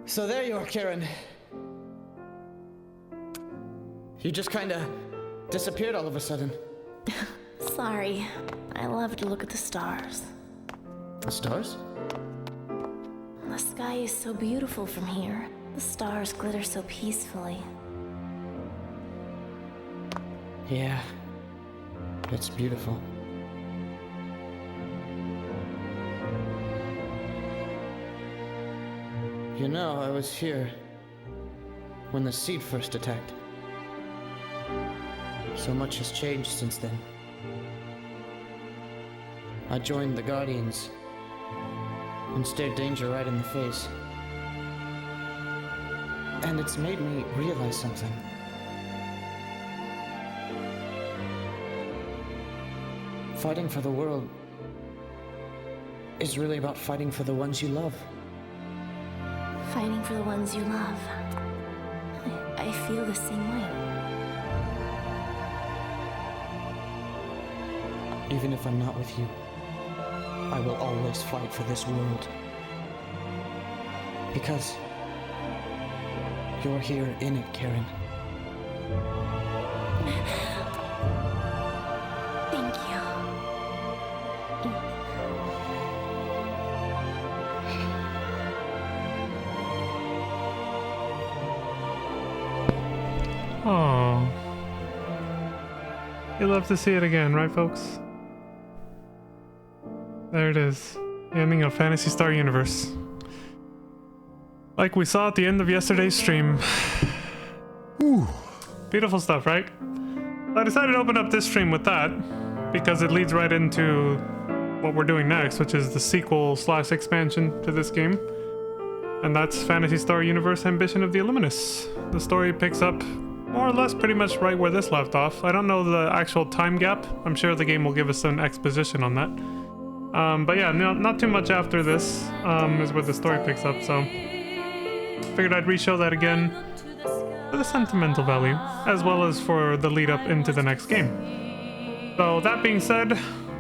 So there you are, Karen. You just kinda disappeared all of a sudden. Sorry. I love to look at the stars. The stars? The sky is so beautiful from here. The stars glitter so peacefully. Yeah. It's beautiful. You know, I was here when the seed first attacked. So much has changed since then. I joined the Guardians and stared danger right in the face. And it's made me realize something. Fighting for the world is really about fighting for the ones you love. Fighting for the ones you love. I feel the same way. Even if I'm not with you, I will always fight for this world. Because you're here in it, Karen. Thank you. Oh, you'll love to see it again, right, folks? There it is, the ending of Phantasy Star Universe. Like we saw at the end of yesterday's stream. Ooh, beautiful stuff, right? I decided to open up this stream with that because it leads right into what we're doing next, which is the sequel/expansion to this game. And that's Phantasy Star Universe Ambition of the Illuminus. The story picks up more or less pretty much right where this left off. I don't know the actual time gap. I'm sure the game will give us an exposition on that. But yeah, not too much after this is where the story picks up, so figured I'd re-show that again for the sentimental value, as well as for the lead up into the next game. So that being said,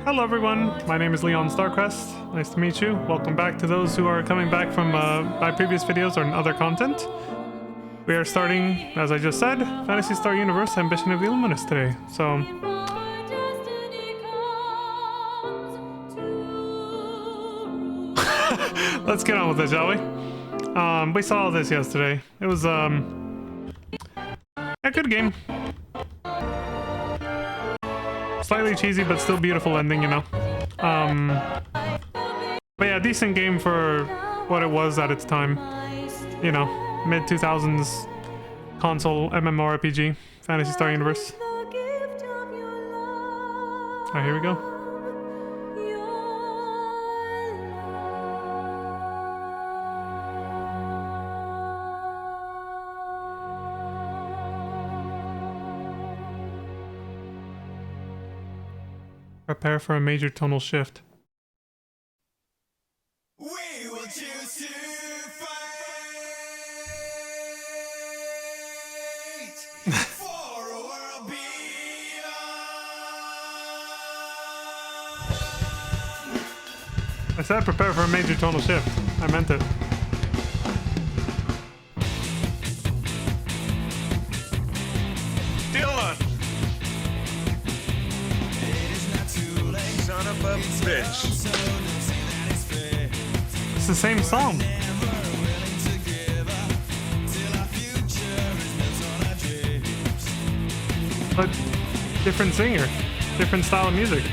hello everyone, my name is Leon Starcrest. Nice to meet you. Welcome back to those who are coming back from my previous videos or other content. We are starting, as I just said, Phantasy Star Universe Ambition of the Illuminus today. So let's get on with it, shall we? We saw this yesterday. It was a good game. Slightly cheesy, but still beautiful ending, you know. But yeah, decent game for what it was at its time. You know, mid-2000s console MMORPG, Phantasy Star Universe. Alright, here we go. Prepare for a major tonal shift. We will choose to fight for a world beyond. I said prepare for a major tonal shift. I meant it. Dylan! Son of a bitch. It's the same song. But different singer, different style of music.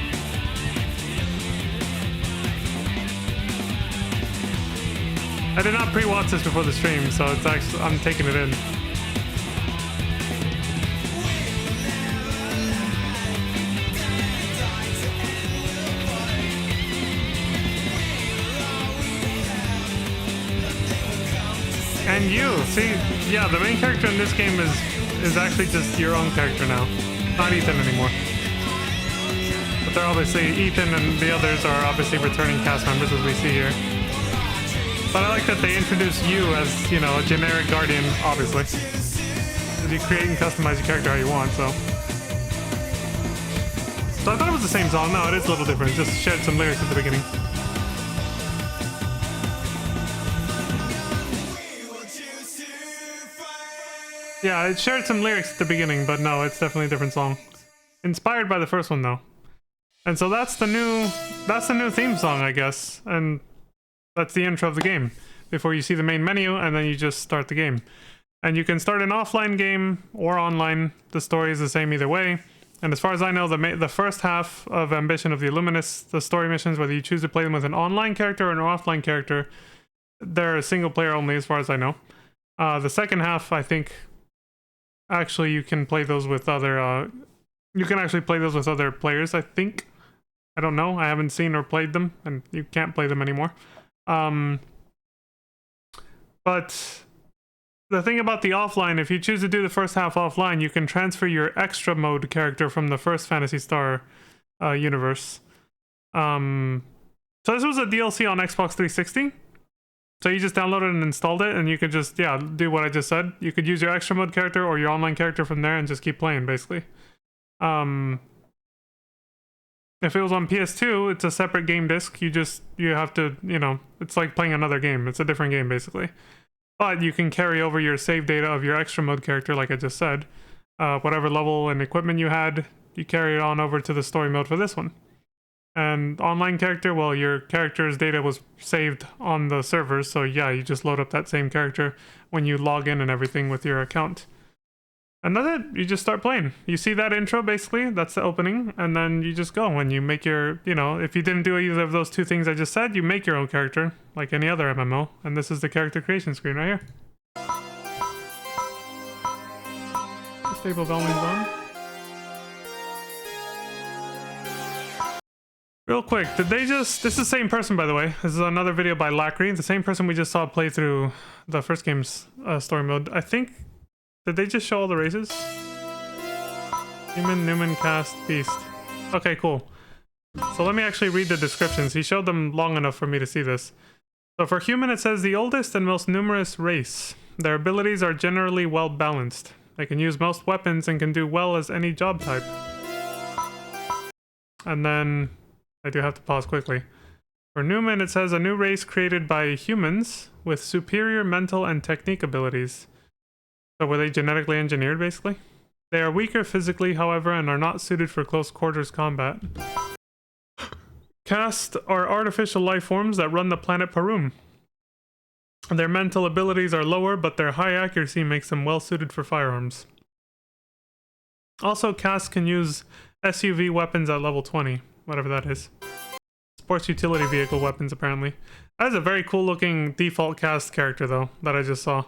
I did not pre-watch this before the stream, so it's actually I'm taking it in. And you, see, yeah, the main character in this game is actually just your own character now, not Ethan anymore. But they're obviously, Ethan and the others are obviously returning cast members, as we see here. But I like that they introduce you as, you know, a generic guardian, obviously. Because you create and customize your character how you want, so. So I thought it was the same song. No, it is a little different. It just shared some lyrics at the beginning. Yeah, it shared some lyrics at the beginning, but no, it's definitely a different song. Inspired by the first one though. And so that's the new theme song, I guess. And that's the intro of the game. Before you see the main menu, and then you just start the game. And you can start an offline game or online. The story is the same either way. And as far as I know, the first half of Ambition of the Illuminus, the story missions, whether you choose to play them with an online character or an offline character, they're single player only as far as I know. The second half, I think, actually you can play those with other, you can actually play those with other players, I think. I don't know, I haven't seen or played them, and you can't play them anymore. But the thing about the offline, if you choose to do the first half offline, you can transfer your extra mode character from the first Phantasy Star universe. So this was a DLC on Xbox 360. So you just downloaded and installed it, and you could just, yeah, do what I just said. You could use your extra mode character or your online character from there and just keep playing, basically. If it was on PS2, it's a separate game disc. You have to, you know, it's like playing another game. It's a different game, basically. But you can carry over your save data of your extra mode character, like I just said. Whatever level and equipment you had, you carry it on over to the story mode for this one. And online character, well, your character's data was saved on the servers, so yeah, you just load up that same character when you log in and everything with your account. And that's it, you just start playing. You see that intro, basically, that's the opening, and then you just go and you make your, you know, if you didn't do either of those two things I just said, you make your own character, like any other MMO, and this is the character creation screen right here. Stable volume's on. Real quick, did they just... This is the same person, by the way. This is another video by Lackery, the same person we just saw play through the first game's story mode. I think... Did they just show all the races? Human, Newman, Cast, Beast. Okay, cool. So let me actually read the descriptions. He showed them long enough for me to see this. So for Human, it says, the oldest and most numerous race. Their abilities are generally well balanced. They can use most weapons and can do well as any job type. And then... I do have to pause quickly. For Newman, it says, a new race created by humans with superior mental and technique abilities. So were they genetically engineered, basically? They are weaker physically, however, and are not suited for close quarters combat. Caste are artificial life forms that run the planet Parum. Their mental abilities are lower, but their high accuracy makes them well suited for firearms. Also, Caste can use SUV weapons at level 20, whatever that is. Sports utility vehicle weapons, apparently. That is a very cool looking default Caste character, though, that I just saw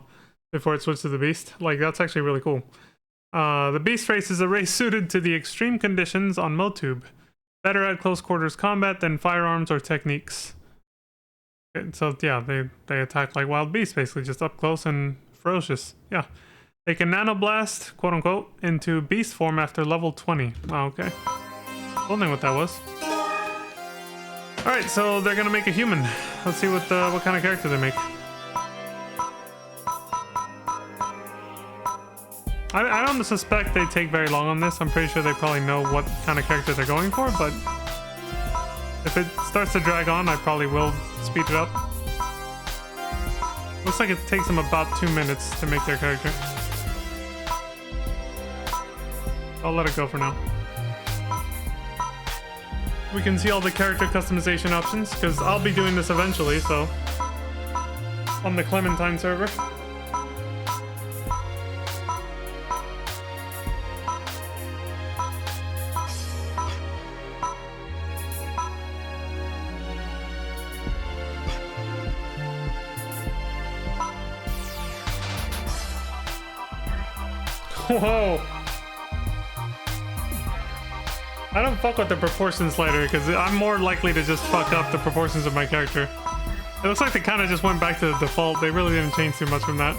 before it switched to the Beast. Like, that's actually really cool. The Beast race is a race suited to the extreme conditions on MoTube. Better at close quarters combat than firearms or techniques. Okay, so, yeah, they attack like wild beasts, basically, just up close and ferocious. Yeah. They can nanoblast, quote-unquote, into beast form after level 20. Oh, okay. Wondering what that was. Alright, so they're gonna make a human. Let's see what kind of character they make. I don't suspect they take very long on this. I'm pretty sure they probably know what kind of character they're going for, but if it starts to drag on, I probably will speed it up. Looks like it takes them about 2 minutes to make their character. I'll let it go for now. We can see all the character customization options, because I'll be doing this eventually, so... on the Clementine server. Whoa! I don't fuck with the proportion slider because I'm more likely to just fuck up the proportions of my character. It looks like they kind of just went back to the default. They really didn't change too much from that.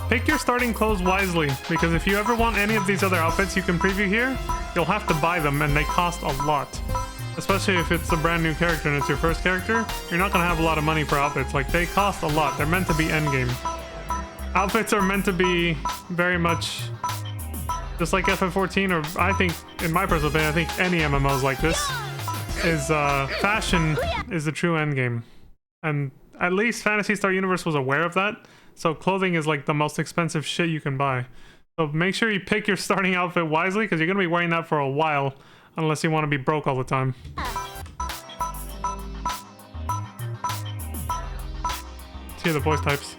Pick your starting clothes wisely, because if you ever want any of these other outfits you can preview here, you'll have to buy them and they cost a lot. Especially if it's a brand new character and it's your first character, you're not going to have a lot of money for outfits. Like, they cost a lot. They're meant to be endgame. Outfits are meant to be very much just like FF14, or I think, in my personal opinion, I think any MMOs like this is, fashion is the true endgame. And at least Phantasy Star Universe was aware of that, So clothing is like the most expensive shit you can buy. So make sure you pick your starting outfit wisely because you're gonna be wearing that for a while, unless you want to be broke all the time. Let's hear the voice types.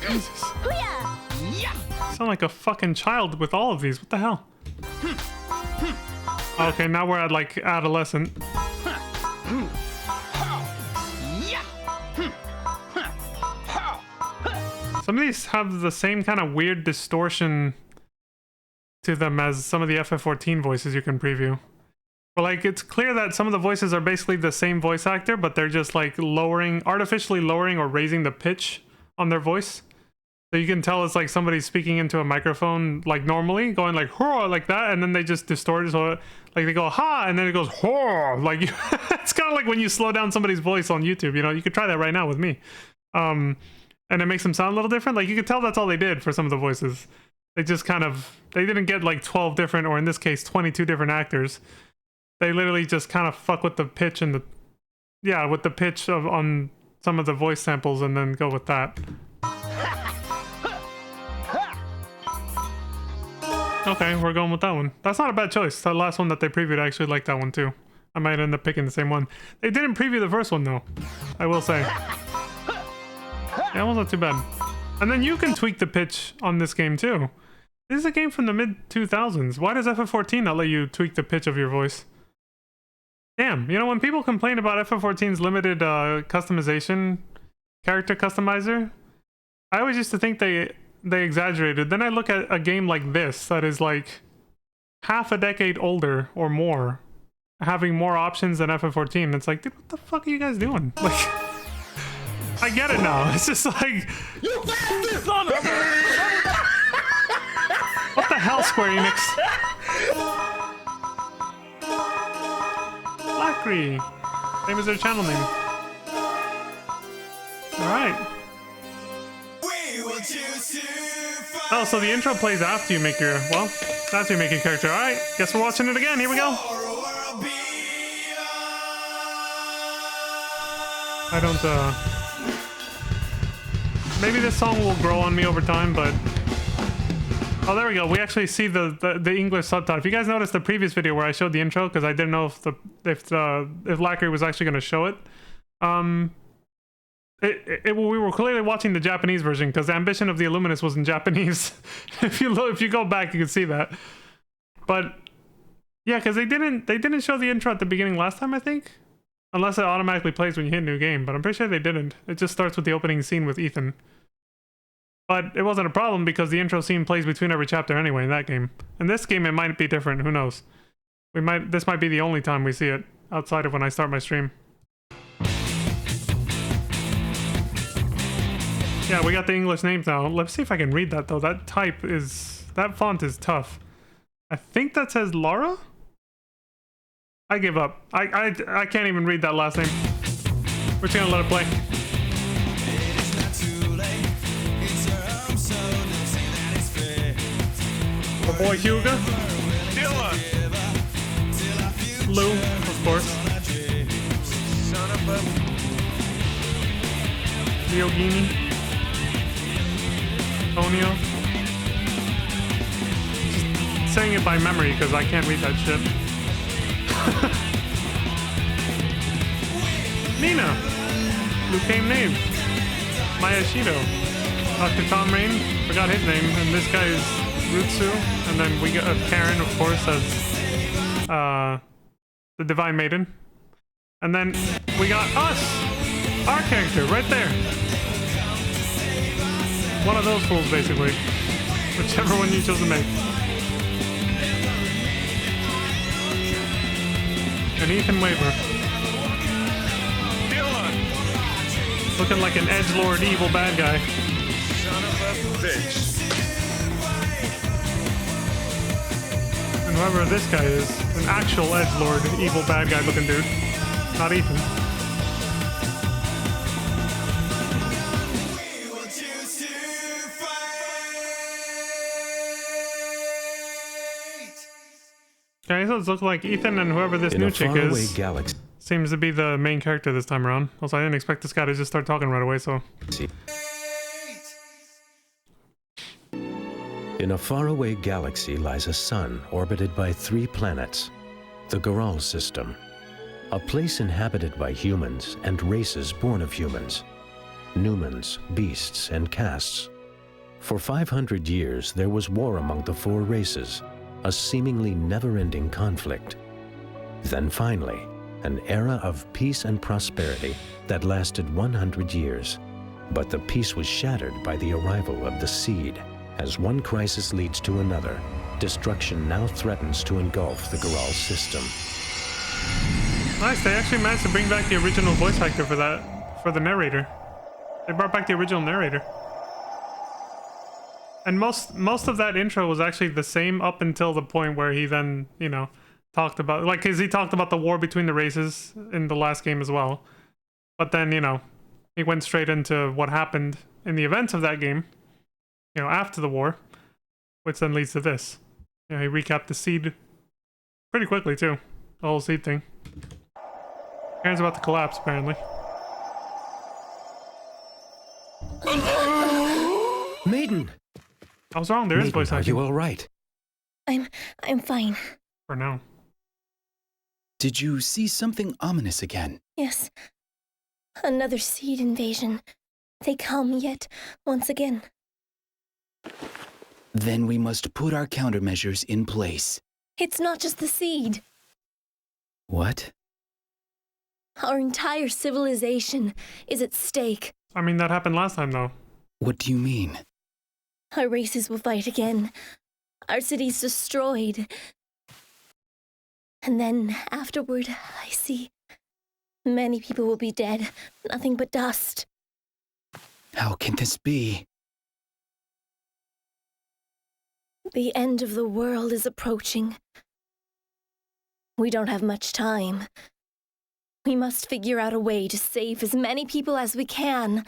Jesus. You sound like a fucking child with all of these. What the hell? Okay, now we're at like adolescent. Some of these have the same kind of weird distortion to them as some of the FF14 voices you can preview. But like, it's clear that some of the voices are basically the same voice actor, but they're just like artificially lowering or raising the pitch on their voice. So you can tell it's like somebody speaking into a microphone like normally, going like "hurrah" like that, and then they just distort it, so like they go "ha" and then it goes "hurrah." Like it's kind of like when you slow down somebody's voice on YouTube. You know, you could try that right now with me, and it makes them sound a little different. Like you could tell that's all they did for some of the voices. They just they didn't get like 12 different, or in this case 22 different actors. They literally just kind of fuck with the pitch and with the pitch on some of the voice samples, and then go with that. Okay, we're going with that one. That's not a bad choice. That last one that they previewed, I actually like that one too. I might end up picking the same one. They didn't preview the first one though, I will say. Yeah, that one's not too bad. And then you can tweak the pitch on this game too. This is a game from the mid-2000s. Why does FF14 not let you tweak the pitch of your voice? Damn, you know, when people complain about FF14's limited customization, character customizer, I always used to think they exaggerated. Then I look at a game like this that is like half a decade older or more, having more options than FF14. It's like, dude, what the fuck are you guys doing? Like, I get it now. It's just like, you bastard! Son of a... What the hell, Square Enix? Blackery. Same as their channel name. Alright. Oh, so the intro plays after you make your, after you make your character. Alright, guess we're watching it again. Here we go. I don't, maybe this song will grow on me over time, but... Oh, there we go. We actually see the English subtitle. If you guys noticed the previous video where I showed the intro, because I didn't know if Lackery was actually going to show it. We were clearly watching the Japanese version because the ambition of the Illuminus was in Japanese. If you go back, you can see that. But yeah, because they didn't show the intro at the beginning last time, I think, unless it automatically plays when you hit a new game. But I'm pretty sure they didn't. It just starts with the opening scene with Ethan. But it wasn't a problem because the intro scene plays between every chapter anyway in that game. In this game, it might be different. Who knows? This might be the only time we see it outside of when I start my stream. Yeah, we got the English names now. Let's see if I can read that though. That font is tough. I think that says Laura? I give up. I can't even read that last name. We're just gonna let it play. Our boy Hugo. Lou, of course. Son of a... Leogini. Tonio. Just saying it by memory because I can't read that shit. Nina. Lucame Nave. Maya Shido. Dr. Tom Rain. Forgot his name. And this guy is Rutsu. And then we got Karen, of course, as the Divine Maiden. And then we got us. Our character right there. One of those fools, basically. Whichever one you chose to make. And Ethan Waver. Looking like an edgelord evil bad guy. Son of a bitch. And whoever this guy is, an actual edgelord evil bad guy looking dude. Not Ethan. Okay, so it looks like Ethan and whoever this new chick is seems to be the main character this time around. Also, I didn't expect this guy to just start talking right away, so... In a faraway galaxy lies a sun orbited by 3 planets, the Goral system, a place inhabited by humans and races born of humans, Numans, beasts, and castes. For 500 years, there was war among the 4 races, a seemingly never-ending conflict. Then finally, an era of peace and prosperity that lasted 100 years. But the peace was shattered by the arrival of the Seed. As one crisis leads to another, destruction now threatens to engulf the Goral system. Nice, they actually managed to bring back the original voice actor for the narrator. They brought back the original narrator. And most of that intro was actually the same up until the point where he then, you know, talked about, like, cause he talked about the war between the races in the last game as well. But then, you know, he went straight into what happened in the events of that game, you know, after the war, which then leads to this. You know, he recapped the Seed pretty quickly too, the whole Seed thing. Aaron's about to collapse, apparently. Maiden! I was wrong, there is voice Are acting. you all right? I'm fine. For now. Did you see something ominous again? Yes. Another seed invasion. They come yet once again. Then we must put our countermeasures in place. It's not just the seed. What? Our entire civilization is at stake. I mean, that happened last time, though. What do you mean? Our races will fight again. Our cities destroyed. And then afterward, I see many people will be dead. Nothing but dust. How can this be? The end of the world is approaching. We don't have much time. We must figure out a way to save as many people as we can.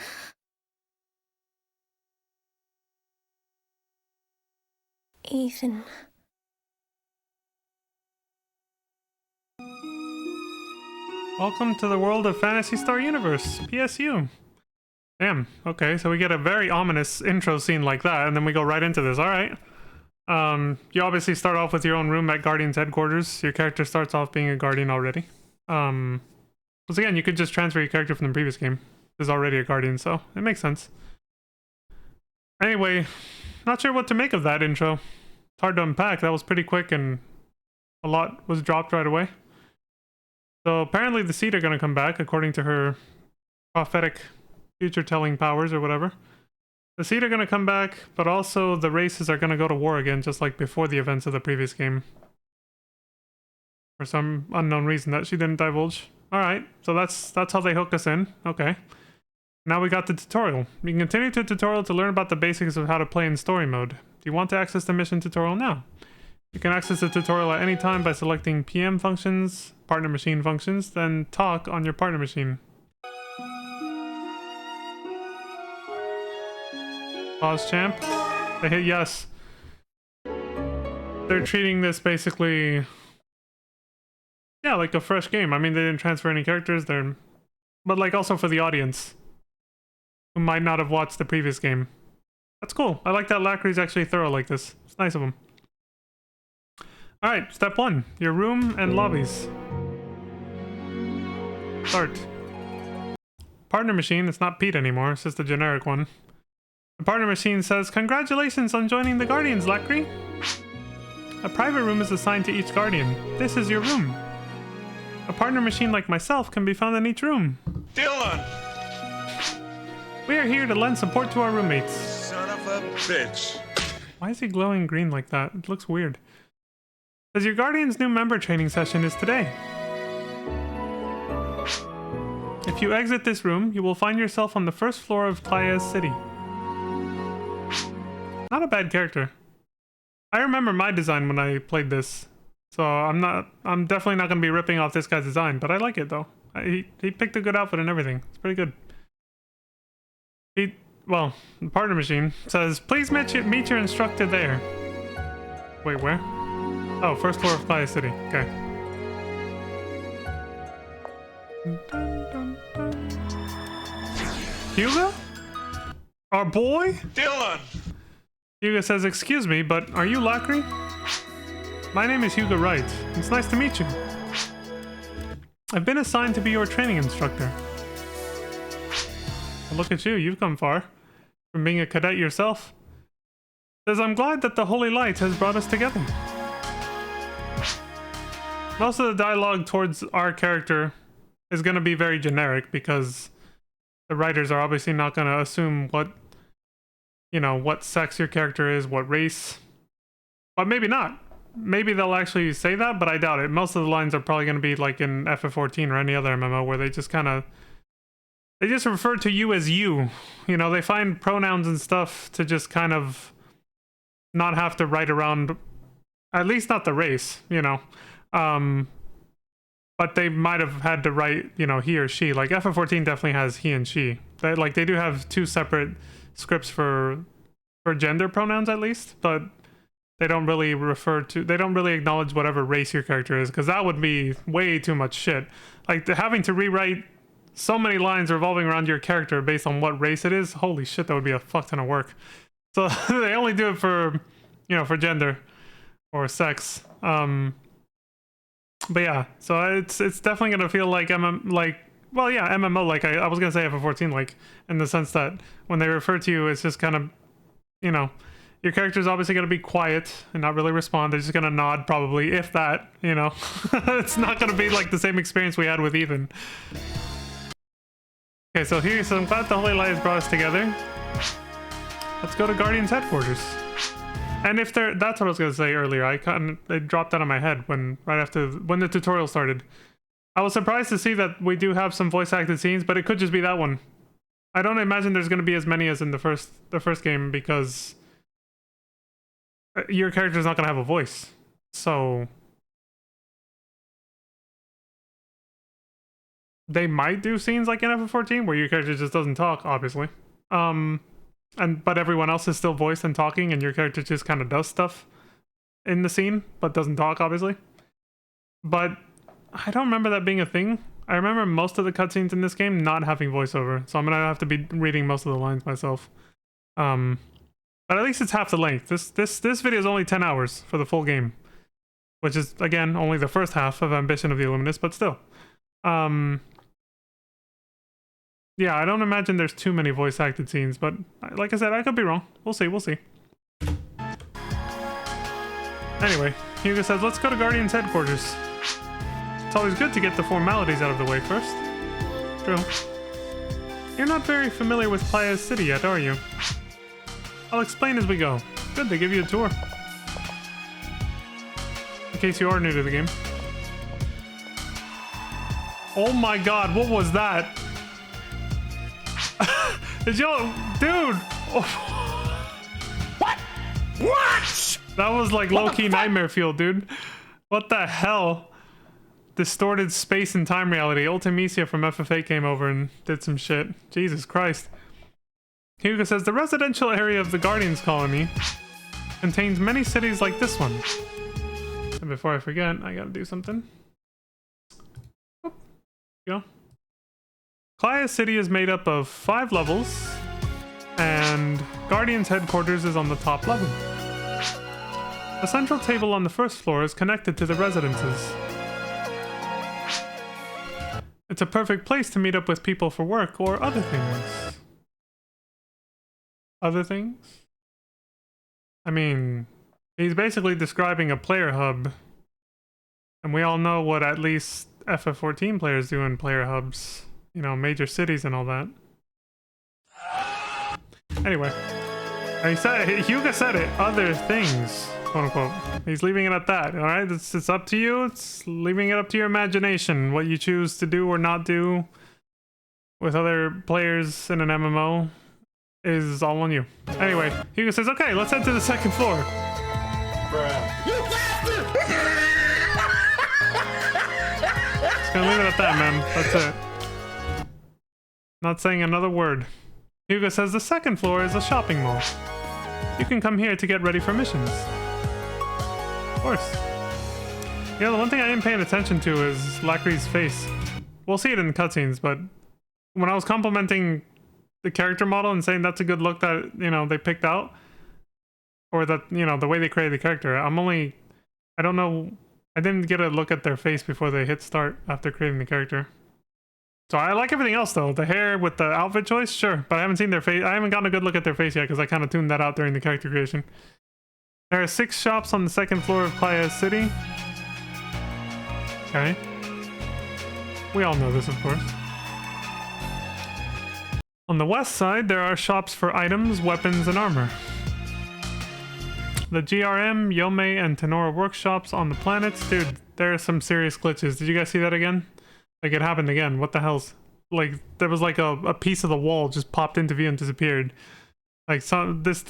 Ethan. Welcome to the world of Phantasy Star Universe, PSU. Damn, okay, so we get a very ominous intro scene like that, and then we go right into this, alright. You obviously start off with your own room at Guardian's headquarters. Your character starts off being a Guardian already. Once again, you could just transfer your character from the previous game. There's already a Guardian, so it makes sense. Anyway, not sure what to make of that intro. It's hard to unpack. That was pretty quick and a lot was dropped right away. So apparently the Seed are going to come back according to her prophetic future-telling powers or whatever. The Seed are going to come back, but also the races are going to go to war again, just like before the events of the previous game. For some unknown reason that she didn't divulge. Alright, so that's how they hook us in. Okay. Now we got the tutorial. You can continue to tutorial to learn about the basics of how to play in story mode. Do you want to access the mission tutorial now? You can access the tutorial at any time by selecting PM functions, partner machine functions, then talk on your partner machine. Pause champ. They hit yes. They're treating this basically, yeah, like a fresh game. I mean, they didn't transfer any characters there, but like also for the audience who might not have watched the previous game. That's cool. I like that Lacri's actually thorough like this. It's nice of him. Alright, step 1. Your room and lobbies. Start. Partner machine, it's not Pete anymore, it's just a generic one. The partner machine says, "Congratulations on joining the Guardians, Lacry. A private room is assigned to each Guardian. This is your room. A partner machine like myself can be found in each room. Dylan! We are here to lend support to our roommates." Son of a bitch. Why is he glowing green like that? It looks weird. Says your Guardian's new member training session is today. If you exit this room, you will find yourself on the first floor of Klaya's city. Not a bad character. I remember my design when I played this, so I'm definitely not going to be ripping off this guy's design, but I like it though. He picked a good outfit and everything. It's pretty good. Well, the partner machine says, "Please meet your instructor there." Wait, where? Oh, first floor of Klaya City. Okay. Hugo? Our boy? Dylan! Hugo says, excuse me, but are you Lackery? My name is Hugo Wright. It's nice to meet you. I've been assigned to be your training instructor. Well, look at you, you've come far. From being a cadet yourself. Says, I'm glad that the Holy Light has brought us together. Most of the dialogue towards our character is going to be very generic because the writers are obviously not going to assume what, you know, what sex your character is, what race. But maybe not. Maybe they'll actually say that, but I doubt it. Most of the lines are probably going to be like in FF14 or any other MMO where they just kind of... They just refer to you as you. You know, they find pronouns and stuff to just kind of not have to write around, at least not the race, you know. But they might have had to write, you know, he or she. Like FF14 definitely has he and she. They do have two separate scripts for gender pronouns at least, but they don't really they don't really acknowledge whatever race your character is, because that would be way too much shit. Like having to rewrite so many lines revolving around your character based on what race it is, holy shit, that would be a fuck ton of work. So they only do it for, you know, for gender or sex. But yeah, so it's definitely gonna feel like MMO, like I was gonna say FF14, like in the sense that when they refer to you, it's just kind of, you know, your character's obviously gonna be quiet and not really respond. They're just gonna nod probably, if that, you know. It's not gonna be like the same experience we had with Ethan. Okay, so here, so I'm glad the Holy Light has brought us together. Let's go to Guardian's headquarters. And if they're, that's what I was gonna say earlier. It dropped out of my head right after the tutorial started. I was surprised to see that we do have some voice acted scenes, but it could just be that one. I don't imagine there's gonna be as many as in the first game because your character's not gonna have a voice. So they might do scenes like in FF14 where your character just doesn't talk, obviously. But everyone else is still voiced and talking, and your character just kind of does stuff in the scene, but doesn't talk, obviously. But I don't remember that being a thing. I remember most of the cutscenes in this game not having voiceover, so I'm gonna have to be reading most of the lines myself. But at least it's half the length. This video is only 10 hours for the full game, which is again only the first half of Ambition of the Illuminus, but still. Yeah, I don't imagine there's too many voice acted scenes, but like I said, I could be wrong. We'll see. Anyway, Hugo says, let's go to Guardian's headquarters. It's always good to get the formalities out of the way first. True. You're not very familiar with Playa's city yet, are you? I'll explain as we go. Good, they give you a tour. In case you are new to the game. Oh my god, what was that? Did y'all... Dude! Oh. What? That was like low-key nightmare fuel, dude. What the hell? Distorted space and time reality. Ultimisia from FF8 came over and did some shit. Jesus Christ. Hugo says, the residential area of the Guardians colony contains many cities like this one. And before I forget, I gotta do something. Oh, there you go. Playa City is made up of 5 levels, and Guardian's headquarters is on the top level. The central table on the first floor is connected to the residences. It's a perfect place to meet up with people for work or other things. Other things? I mean, he's basically describing a player hub, and we all know what at least FF14 players do in player hubs. You know, major cities and all that. Anyway, Hugo said it. Other things, quote unquote. He's leaving it at that. All right, it's up to you. It's leaving it up to your imagination what you choose to do or not do with other players in an MMO is all on you. Anyway, Hugo says, "Okay, let's head to the second floor." Just gonna leave it at that, man. That's it. Not saying another word. Hugo says the second floor is a shopping mall. You can come here to get ready for missions. Of course. Yeah, the one thing I am paying attention to is Lackery's face. we'll see it in the cutscenes, but when I was complimenting the character model and saying that's a good look that, you know, they picked out, or that, you know, the way they created the character, I don't know, I didn't get a look at their face before they hit start after creating the character. So I like everything else though. The hair with the outfit choice, sure, but I haven't seen their face. I haven't gotten a good look at their face yet because I kind of tuned that out during the character creation. There are 6 shops on the 2nd floor of Playa City. Okay. We all know this, of course. On the west side, there are shops for items, weapons, and armor. The GRM, Yomei, and Tenora workshops on the planets. Dude, there are some serious glitches. Did you guys see that again? Like, it happened again. What the hell's... Like, there was like a piece of the wall just popped into view and disappeared. Like, so this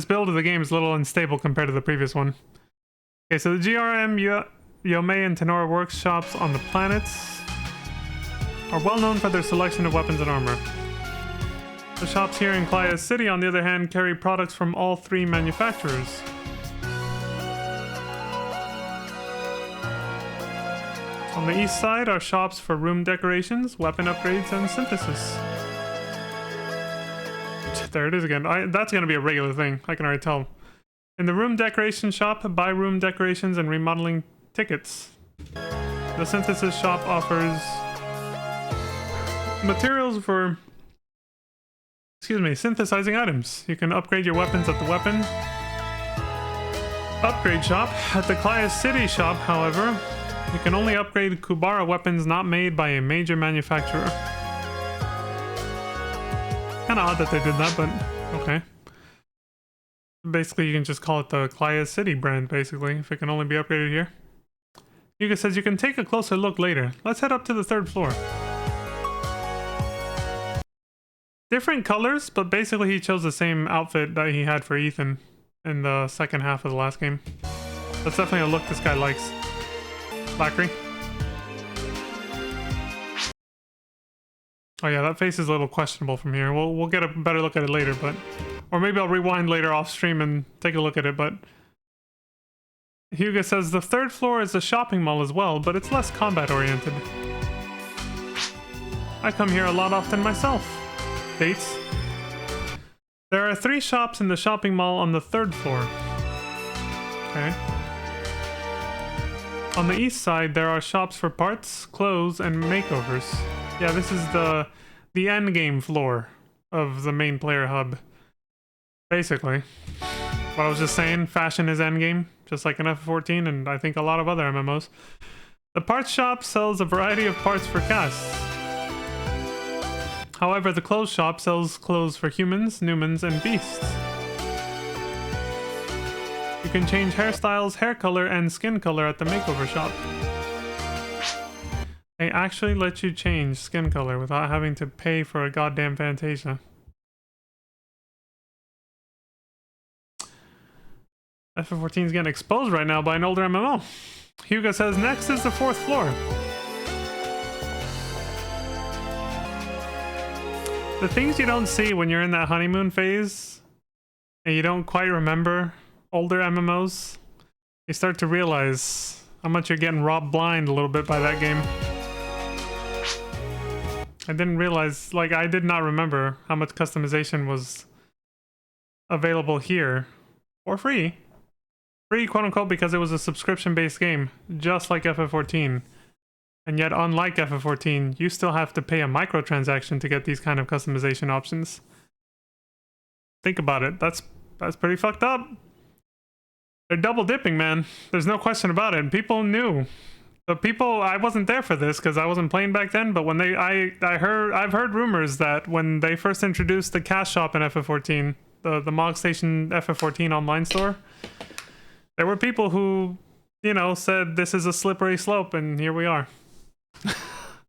build of the game is a little unstable compared to the previous one. Okay, so the GRM, Yomei, and Tenora workshops on the planets are well known for their selection of weapons and armor. The shops here in Playa City, on the other hand, carry products from all 3 manufacturers. On the east side are shops for room decorations, weapon upgrades, and synthesis. There it is again. That's going to be a regular thing, I can already tell. In the room decoration shop, buy room decorations and remodeling tickets. The synthesis shop offers materials for... synthesizing items. You can upgrade your weapons at the weapon upgrade shop. At the Playa City shop, however, you can only upgrade Kubara weapons not made by a major manufacturer. Kinda odd that they did that, but okay. Basically, you can just call it the Playa City brand, basically, if it can only be upgraded here. Yuga says you can take a closer look later. Let's head up to the 3rd floor. Different colors, but basically he chose the same outfit that he had for Ethan in the 2nd half of the last game. That's definitely a look this guy likes. Lackery. Oh yeah, that face is a little questionable from here. We'll get a better look at it later, but... Or maybe I'll rewind later off stream and take a look at it, but... Hugo says the 3rd floor is a shopping mall as well, but it's less combat oriented. I come here a lot often myself. Dates. There are 3 shops in the shopping mall on the 3rd floor. Okay. On the east side, there are shops for parts, clothes, and makeovers. Yeah, this is the endgame floor of the main player hub. Basically. What I was just saying, fashion is endgame, just like in FF14 and I think a lot of other MMOs. The parts shop sells a variety of parts for casts. However, the clothes shop sells clothes for humans, Numans, and beasts. You can change hairstyles, hair color, and skin color at the makeover shop. They actually let you change skin color without having to pay for a goddamn Phantasy. FF14 is getting exposed right now by an older MMO. Hugo says next is the 4th floor. The things you don't see when you're in that honeymoon phase and you don't quite remember older MMOs, you start to realize how much you're getting robbed blind a little bit by that game. I didn't realize, like, I did not remember how much customization was available here for free. Free, quote unquote, because it was a subscription-based game, just like FF14. And yet, unlike FF14, you still have to pay a microtransaction to get these kind of customization options. Think about it. That's pretty fucked up. They're double dipping, man. There's no question about it. And people knew. The people, I wasn't there for this because I wasn't playing back then, but when I've heard rumors that when they first introduced the cash shop in FF14, the Mog Station FF14 online store, there were people who, you know, said this is a slippery slope, and here we are.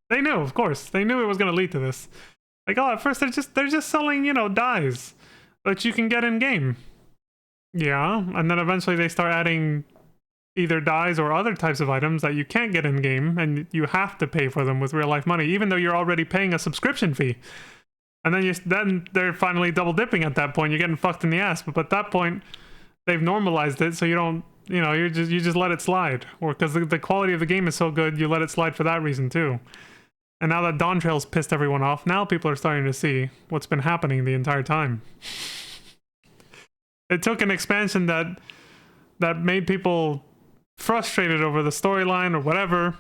They knew, of course. They knew it was going to lead to this. Like, oh, at first they're just selling, you know, dyes that you can get in game. Yeah, and then eventually they start adding either dyes or other types of items that you can't get in game, and you have to pay for them with real life money, even though you're already paying a subscription fee. And then they're finally double dipping at that point. You're getting fucked in the ass. But at that point, they've normalized it, so you don't, you know, you just let it slide. Or because the quality of the game is so good, you let it slide for that reason too. And now that Dawn Trail's pissed everyone off, now people are starting to see what's been happening the entire time. It took an expansion that made people frustrated over the storyline or whatever.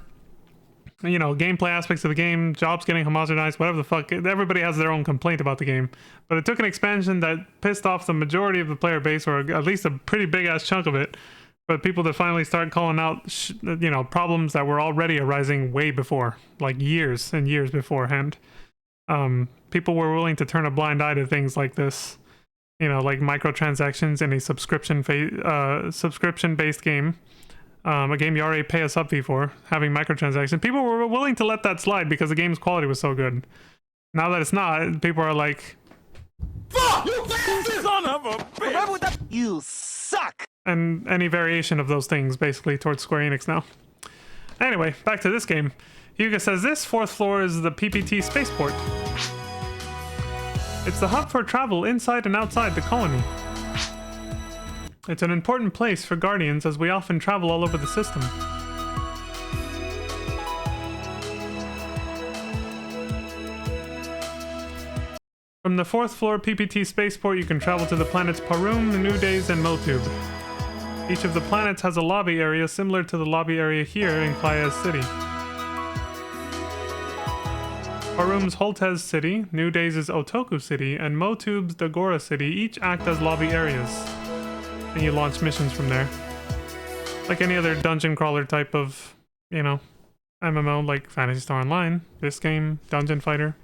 You know, gameplay aspects of the game, jobs getting homogenized, whatever the fuck. Everybody has their own complaint about the game. But it took an expansion that pissed off the majority of the player base, or at least a pretty big ass chunk of it, for people to finally start calling out, you know, problems that were already arising way before, like years and years beforehand. People were willing to turn a blind eye to things like this, you know, like microtransactions in a subscription-based game. A game you already pay a sub fee for, having microtransactions. People were willing to let that slide because the game's quality was so good. Now that it's not, people are like, Fuck! You son of a bitch! You suck! and any variation of those things basically towards Square Enix now. Anyway, back to this game. Yuga says this fourth floor is the PPT spaceport. It's the hub for travel inside and outside the colony. It's an important place for Guardians as we often travel all over the system. From the fourth floor PPT spaceport, you can travel to the planets Parum, New Days, and Motub. Each of the planets has a lobby area similar to the lobby area here in Clayaz City. Parum's Holtez City, New Days' Otoku City, and Motub's Dagora City each act as lobby areas. And you launch missions from there. Like any other dungeon crawler type of, you know, MMO like Phantasy Star Online, this game, Dungeon Fighter.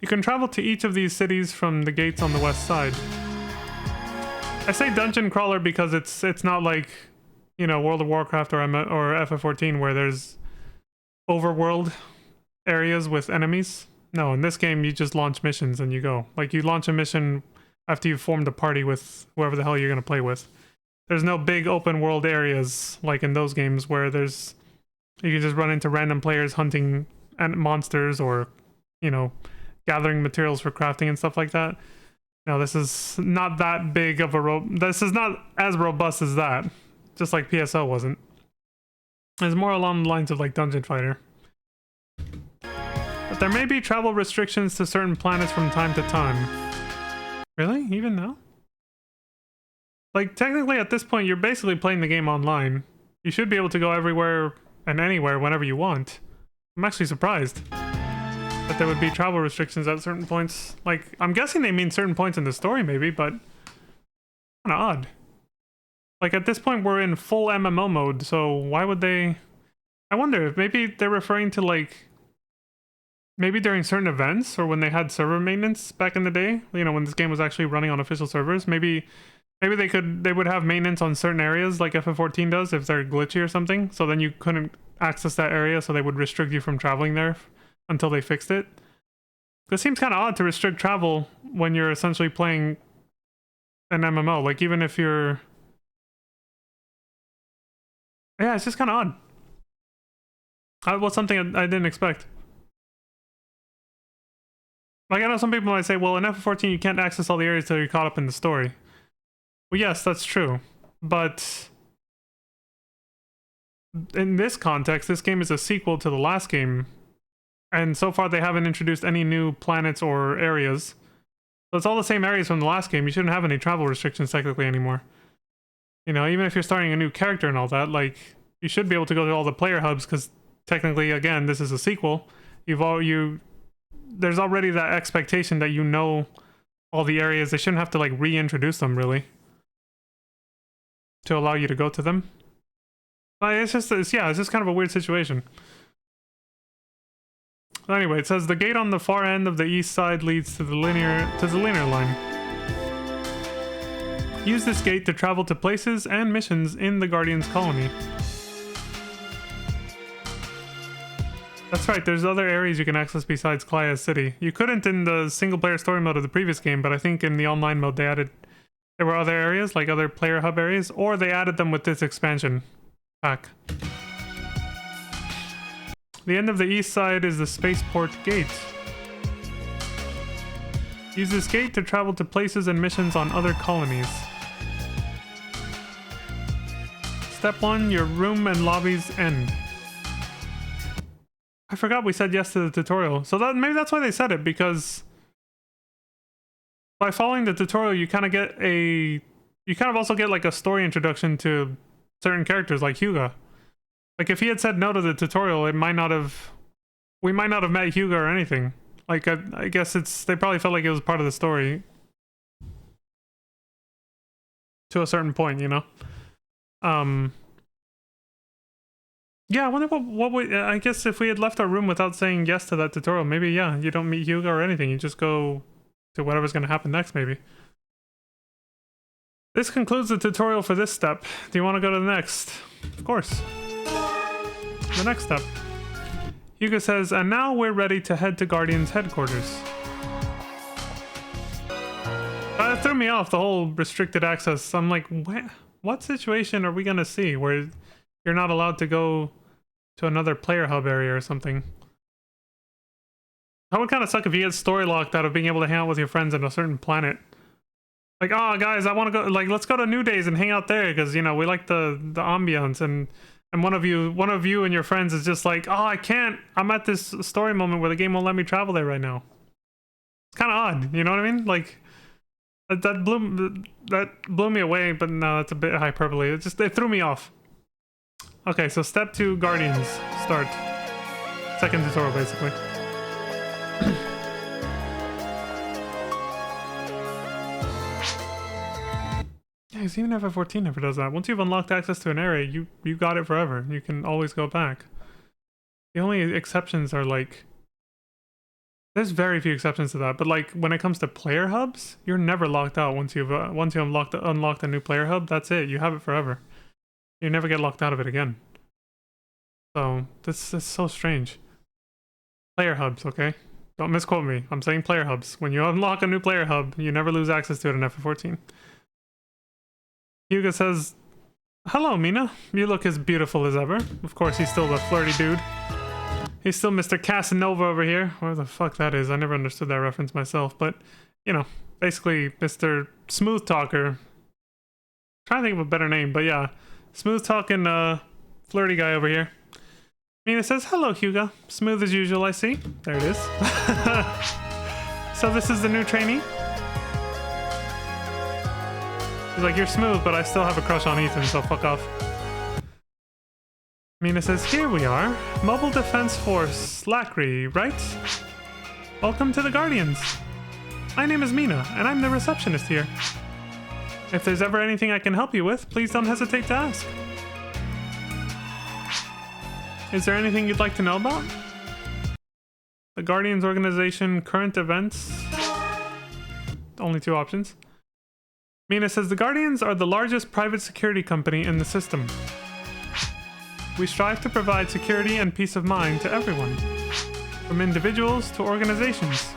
You can travel to each of these cities from the gates on the west side. I say dungeon crawler because it's not like, you know, World of Warcraft or FF14 where there's overworld areas with enemies. No, in this game you just launch missions and you go. Like you launch a mission after you've formed a party with whoever the hell you're going to play with. There's no big open world areas like in those games where you can just run into random players hunting monsters or, you know, gathering materials for crafting and stuff like that. No, this is not that big of this is not as robust as that. Just like PSO wasn't. It's more along the lines of like Dungeon Fighter. But there may be travel restrictions to certain planets from time to time. Really? Even now? Like, technically at this point, you're basically playing the game online. You should be able to go everywhere and anywhere whenever you want. I'm actually surprised that there would be travel restrictions at certain points. Like, I'm guessing they mean certain points in the story maybe, but kinda odd. Like, at this point, we're in full MMO mode, so why would they... I wonder if maybe they're referring to, like... Maybe during certain events, or when they had server maintenance back in the day, you know, when this game was actually running on official servers, maybe they would have maintenance on certain areas like FF14 does if they're glitchy or something, so then you couldn't access that area, so they would restrict you from traveling there until they fixed it. It seems kind of odd to restrict travel when you're essentially playing an MMO, like even if you're... Yeah, it's just kind of odd. Well, something I didn't expect. Like, I know some people might say, well, in FF14 you can't access all the areas till you're caught up in the story. Well, yes, that's true. But in this context, this game is a sequel to the last game. And so far they haven't introduced any new planets or areas. So it's all the same areas from the last game. You shouldn't have any travel restrictions technically anymore. You know, even if you're starting a new character and all that, like, you should be able to go to all the player hubs because technically, again, this is a sequel. There's already that expectation that you know all the areas. They shouldn't have to like reintroduce them really to allow you to go to them. It's just kind of a weird situation. Anyway, it says the gate on the far end of the east side leads to the linear line. Use this gate to travel to places and missions in the Guardians colony. That's right, there's other areas you can access besides Clayaz City. You couldn't in the single-player story mode of the previous game, but I think in the online mode there were other areas, like other player hub areas, or they added them with this expansion pack. The end of the east side is the spaceport gate. Use this gate to travel to places and missions on other colonies. Step 1, your room and lobbies end. I forgot we said yes to the tutorial. So that maybe that's why they said it, because by following the tutorial, you kind of get a... You kind of also get like a story introduction to certain characters like Hyuga. Like if he had said no to the tutorial, it might not have... We might not have met Hyuga or anything. Like I guess it's... They probably felt like it was part of the story. To a certain point, you know? Yeah, I wonder what we... I guess if we had left our room without saying yes to that tutorial, maybe, yeah, you don't meet Hyuga or anything. You just go to whatever's going to happen next, maybe. This concludes the tutorial for this step. Do you want to go to the next? Of course. The next step. Hyuga says, and now we're ready to head to Guardian's headquarters. That threw me off, the whole restricted access. I'm like, what situation are we going to see where you're not allowed to go to another player hub area or something? That would kind of suck if you get story locked out of being able to hang out with your friends on a certain planet. Like, oh, guys, I want to go, like, let's go to New Days and hang out there because, you know, we like the ambiance, and one of you and your friends is just like, oh, I can't, I'm at this story moment where the game won't let me travel there right now. It's kind of odd, you know what I mean? Like, that blew me away, but no, that's a bit hyperbole. It threw me off. Okay, so step 2, Guardians, start. Second tutorial, basically. Yeah, because even FF14 never does that. Once you've unlocked access to an area, you got it forever. You can always go back. The only exceptions are like... There's very few exceptions to that, but like when it comes to player hubs, you're never locked out once you unlocked a new player hub. That's it. You have it forever. You never get locked out of it again. So this is so strange. Player hubs, okay? Don't misquote me. I'm saying player hubs. When you unlock a new player hub, you never lose access to it in FF14. Hyuga says, hello, Mina. You look as beautiful as ever. Of course, he's still the flirty dude. He's still Mr. Casanova over here. Where the fuck that is. I never understood that reference myself. But, you know, basically Mr. Smooth Talker. I'm trying to think of a better name, but yeah. Smooth talking, flirty guy over here. Mina says, hello, Hyuga. Smooth as usual, I see. There it is. So this is the new trainee? He's like, you're smooth, but I still have a crush on Ethan, so fuck off. Mina says, here we are. Mobile Defense Force, Lacri, right? Welcome to the Guardians. My name is Mina, and I'm the receptionist here. If there's ever anything I can help you with, please don't hesitate to ask. Is there anything you'd like to know about? The Guardians organization, current events. Only 2 options. Mina says the Guardians are the largest private security company in the system. We strive to provide security and peace of mind to everyone, from individuals to organizations.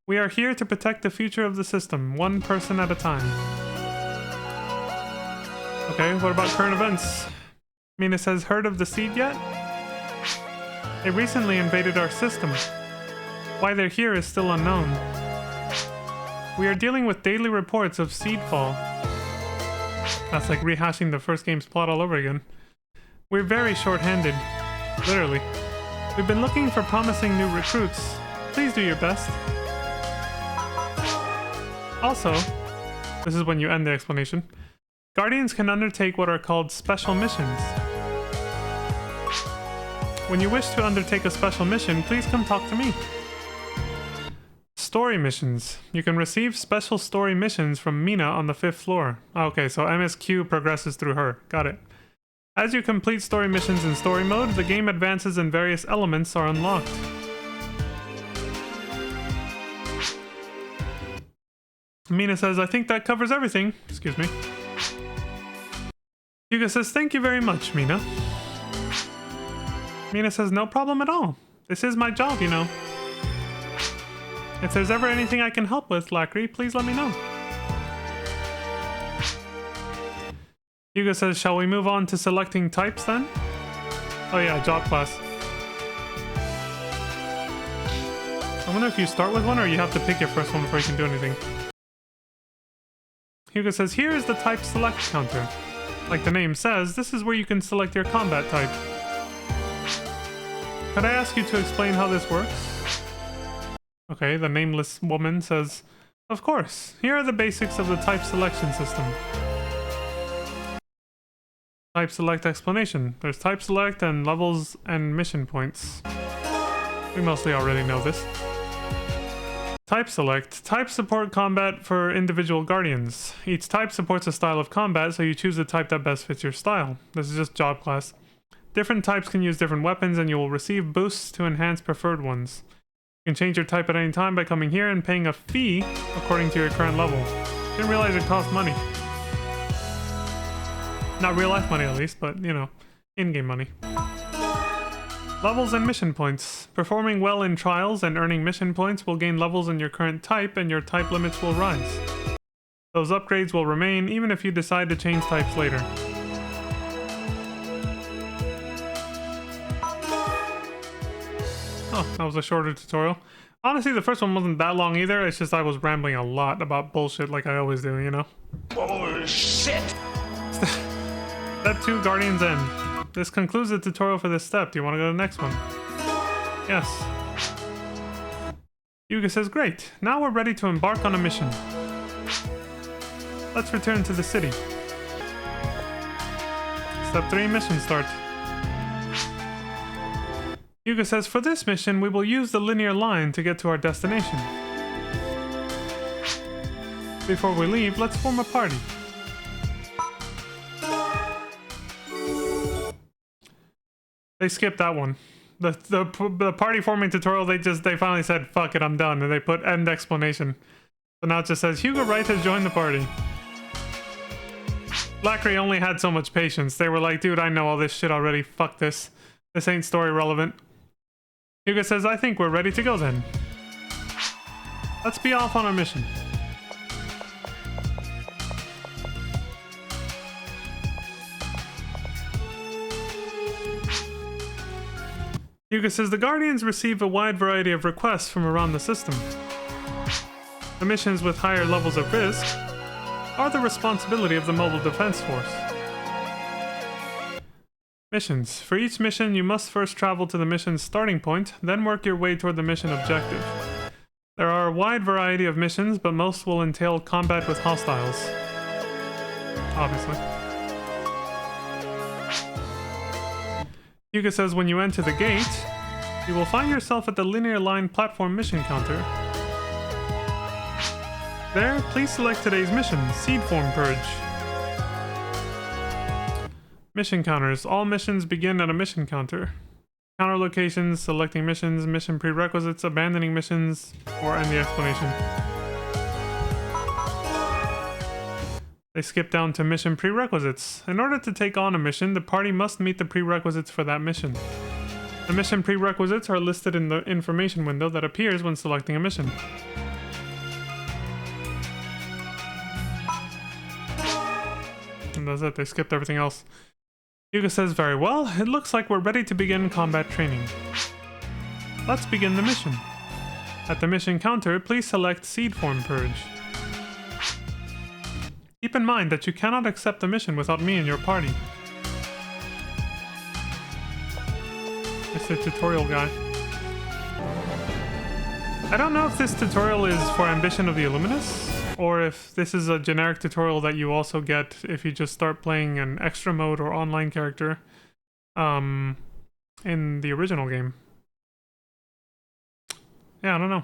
We are here to protect the future of the system, one person at a time. Okay, what about current events? Mina says, heard of the Seed yet? They recently invaded our system. Why they're here is still unknown. We are dealing with daily reports of Seedfall. That's like rehashing the first game's plot all over again. We're very short-handed. Literally. We've been looking for promising new recruits. Please do your best. Also, this is when you end the explanation, Guardians can undertake what are called special missions. When you wish to undertake a special mission, please come talk to me. Story missions. You can receive special story missions from Mina on the 5th floor. Okay, so MSQ progresses through her. Got it. As you complete story missions in story mode, the game advances and various elements are unlocked. Mina says, I think that covers everything. Excuse me. Hyuga says, thank you very much, Mina. Mina says, no problem at all. This is my job, you know. If there's ever anything I can help with, Lacri, please let me know. Hyuga says, shall we move on to selecting types then? Oh yeah, job class. I wonder if you start with one or you have to pick your first one before you can do anything. Hyuga says, here is the type select counter. Like the name says, this is where you can select your combat type. could I ask you to explain how this works? Okay, the nameless woman says, of course. Here are the basics of the type selection system. Type select explanation. There's type select and levels and mission points. We mostly already know this. Type select. Type support combat for individual guardians. Each type supports a style of combat, so you choose the type that best fits your style. This is just job class. Different types can use different weapons, and you will receive boosts to enhance preferred ones. You can change your type at any time by coming here and paying a fee according to your current level. Didn't realize it cost money. Not real life money at least, but, you know, in-game money. Levels and mission points. Performing well in trials and earning mission points will gain levels in your current type, and your type limits will rise. Those upgrades will remain even if you decide to change types later. Oh, that was a shorter tutorial. Honestly, the first one wasn't that long either. It's just I was rambling a lot about bullshit like I always do, you know? Bullshit! Step 2, Guardian's End. This concludes the tutorial for this step. Do you want to go to the next one? Yes. Yuga says, great. Now we're ready to embark on a mission. Let's return to the city. Step 3, mission start. Yuga says, for this mission, we will use the linear line to get to our destination. Before we leave, let's form a party. They skipped that one. The party forming tutorial, they finally said, fuck it, I'm done, and they put end explanation. So now it just says, Hugo Wright has joined the party. Lackery only had so much patience. They were like, dude, I know all this shit already, fuck this. This ain't story relevant. Hugo says, I think we're ready to go then. Let's be off on our mission. Yuga says the Guardians receive a wide variety of requests from around the system. The missions with higher levels of risk are the responsibility of the Mobile Defense Force. Missions. For each mission, you must first travel to the mission's starting point, then work your way toward the mission objective. There are a wide variety of missions, but most will entail combat with hostiles. Obviously. Yuga says when you enter the gate, you will find yourself at the linear line platform mission counter. There, please select today's mission, Seed Form Purge. Mission counters. All missions begin at a mission counter. Counter locations, selecting missions, mission prerequisites, abandoning missions, or end the explanation. They skip down to mission prerequisites. In order to take on a mission, the party must meet the prerequisites for that mission. The mission prerequisites are listed in the information window that appears when selecting a mission. And that's it, they skipped everything else. Yuga says, very well, it looks like we're ready to begin combat training. Let's begin the mission. At the mission counter, please select Seed Form Purge. Keep in mind that you cannot accept the mission without me in your party. It's the tutorial guy. I don't know if this tutorial is for Ambition of the Illuminus, or if this is a generic tutorial that you also get if you just start playing an extra mode or online character in the original game. Yeah, I don't know.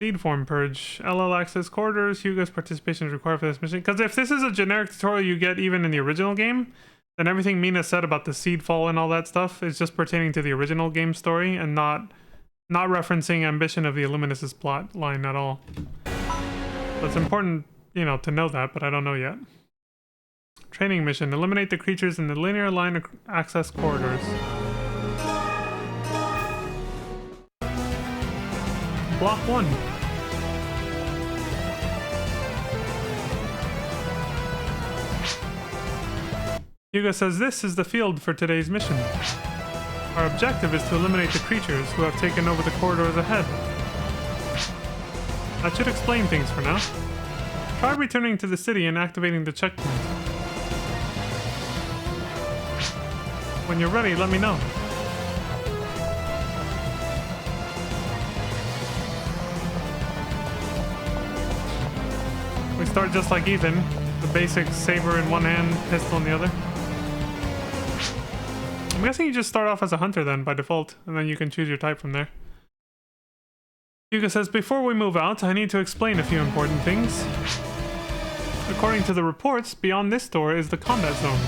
Seed Form Purge. LL Access Corridors. Hugo's participation is required for this mission. Because if this is a generic tutorial you get even in the original game, then everything Mina said about the seed fall and all that stuff is just pertaining to the original game story and not referencing Ambition of the Illuminus' plot line at all. So it's important, you know, to know that, but I don't know yet. Training mission. Eliminate the creatures in the linear line access corridors. Block 1. Hugo says this is the field for today's mission. Our objective is to eliminate the creatures who have taken over the corridors ahead. That should explain things for now. Try returning to the city and activating the checkpoint. When you're ready, let me know. start just like Ethan, the basic saber in one hand, pistol in the other. I'm guessing you just start off as a hunter then by default, and then you can choose your type from there. Hugo says, before we move out, I need to explain a few important things. According to the reports, beyond this door is the combat zone.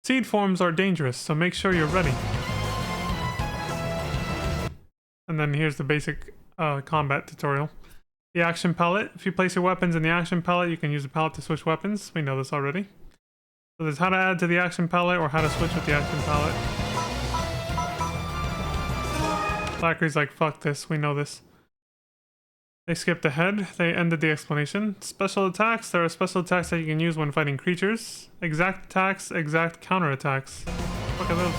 Seed forms are dangerous, so make sure you're ready. And then here's the basic combat tutorial. The action palette. If you place your weapons in the action palette, you can use the palette to switch weapons. We know this already. So there's how to add to the action palette or how to switch with the action palette. Blackery's like, fuck this, we know this. They skipped ahead, they ended the explanation. Special attacks, there are special attacks that you can use when fighting creatures. Exact attacks, exact counterattacks. Look at those.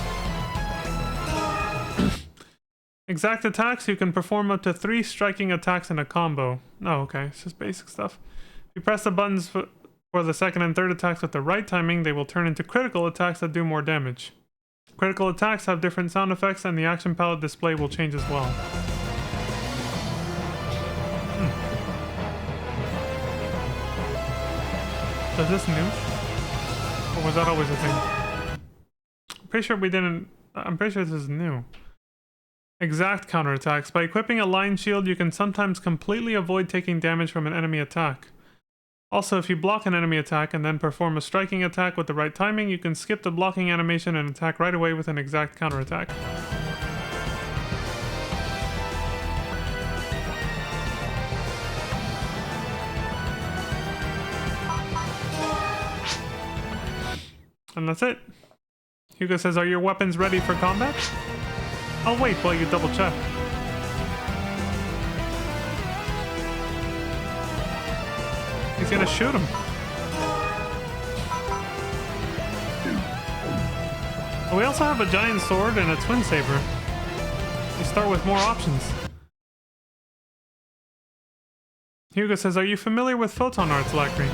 Exact attacks, you can perform up to 3 striking attacks in a combo. Oh, okay, it's just basic stuff. If you press the buttons for the second and third attacks with the right timing, they will turn into critical attacks that do more damage. Critical attacks have different sound effects, and the action palette display will change as well. So is this new? Or was that always a thing? I'm pretty sure this is new. Exact counterattacks. By equipping a line shield, you can sometimes completely avoid taking damage from an enemy attack. Also, if you block an enemy attack and then perform a striking attack with the right timing, you can skip the blocking animation and attack right away with an exact counterattack. And that's it. Hugo says, are your weapons ready for combat? I'll wait while you double check. He's gonna shoot him. We also have a giant sword and a twin saber. You start with more options. Hugo says, are you familiar with photon arts, Lackery?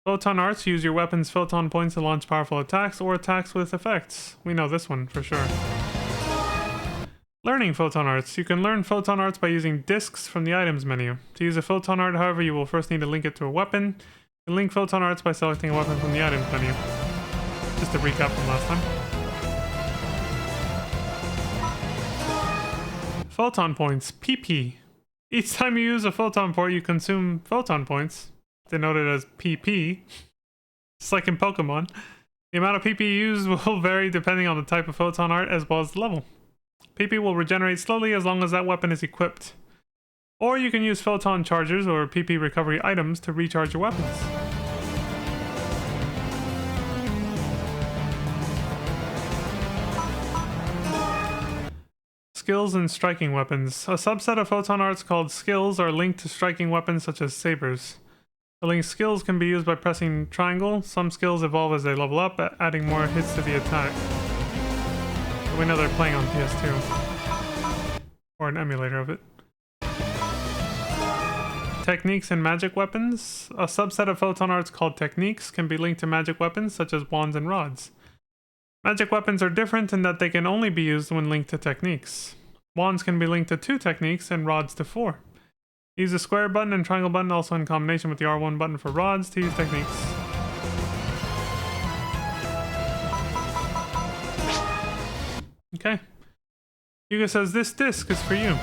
Photon arts use your weapon's photon points to launch powerful attacks or attacks with effects. We know this one for sure. Learning photon arts. You can learn photon arts by using discs from the items menu. To use a photon art, however, you will first need to link it to a weapon. You can link photon arts by selecting a weapon from the items menu. Just to recap from last time. Photon points, PP. Each time you use a photon port, you consume photon points, denoted as PP. Just like in Pokemon. The amount of PP used will vary depending on the type of photon art as well as the level. PP will regenerate slowly as long as that weapon is equipped. Or you can use photon chargers or PP recovery items to recharge your weapons. Skills and striking weapons. A subset of photon arts called skills are linked to striking weapons such as sabers. The linked skills can be used by pressing triangle. Some skills evolve as they level up, adding more hits to the attack. We know they're playing on PS2. Or an emulator of it. Techniques and magic weapons. A subset of photon arts called techniques can be linked to magic weapons such as wands and rods. Magic weapons are different in that they can only be used when linked to techniques. Wands can be linked to 2 techniques and rods to 4. Use the square button and triangle button also in combination with the R1 button for rods to use techniques. Okay. Hugo says, this disc is for you.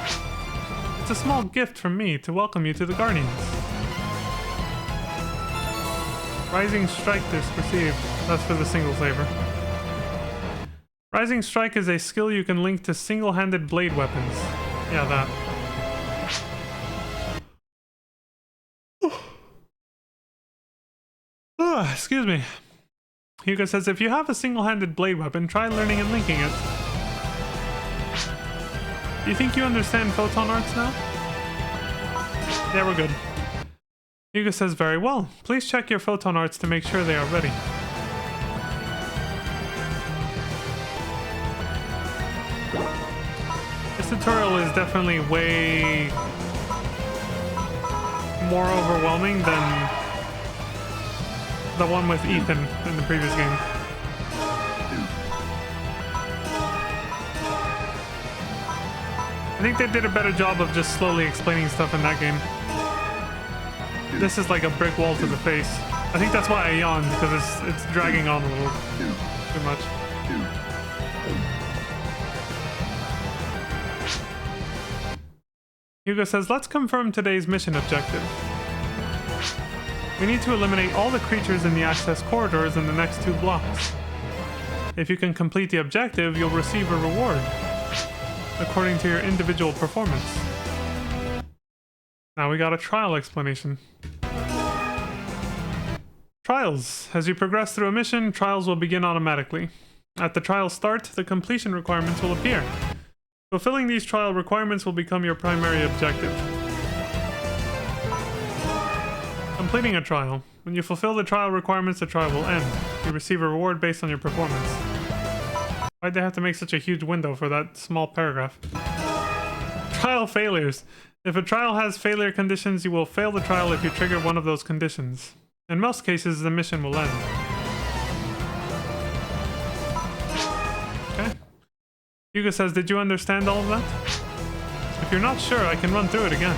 It's a small gift from me to welcome you to the Guardians. Rising Strike disc received. That's for the single saber. Rising Strike is a skill you can link to single-handed blade weapons. Yeah, that. Excuse me. Hugo says, if you have a single-handed blade weapon, try learning and linking it. Do you think you understand photon arts now? Yeah, we're good. Hugo says, very well. Please check your photon arts to make sure they are ready. This tutorial is definitely way more overwhelming than the one with Ethan in the previous game. I think they did a better job of just slowly explaining stuff in that game. This is like a brick wall to the face. I think that's why I yawned, because it's dragging on a little too much. Hugo says, let's confirm today's mission objective. We need to eliminate all the creatures in the access corridors in the next 2 blocks. If you can complete the objective, you'll receive a reward, according to your individual performance. Now we got a trial explanation. Trials. As you progress through a mission, trials will begin automatically. At the trial start, the completion requirements will appear. Fulfilling these trial requirements will become your primary objective. Completing a trial. When you fulfill the trial requirements, the trial will end. You receive a reward based on your performance. Why'd they have to make such a huge window for that small paragraph? Trial failures. If a trial has failure conditions, you will fail the trial if you trigger one of those conditions. In most cases, the mission will end. Okay. Hugo says, did you understand all of that? If you're not sure, I can run through it again.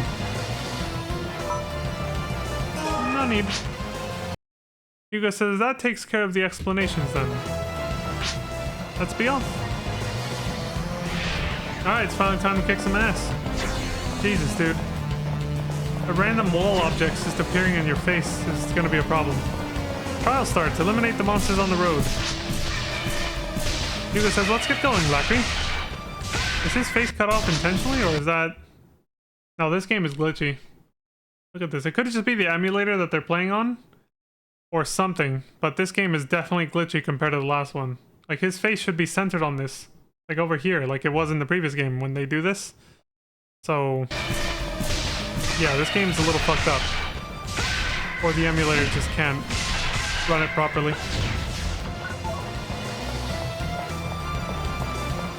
No need. Hugo says, that takes care of the explanations then. Let's be off. Alright, it's finally time to kick some ass. Jesus, dude. A random wall object just appearing in your face is gonna be a problem. Trial starts. Eliminate the monsters on the road. Hugo says, let's get going, Blackery. Is his face cut off intentionally, or is that... No, this game is glitchy. Look at this. It could just be the emulator that they're playing on, or something, but this game is definitely glitchy compared to the last one. Like, his face should be centered on this. Like, over here, like it was in the previous game when they do this. So... yeah, this game's a little fucked up. Or the emulator just can't run it properly.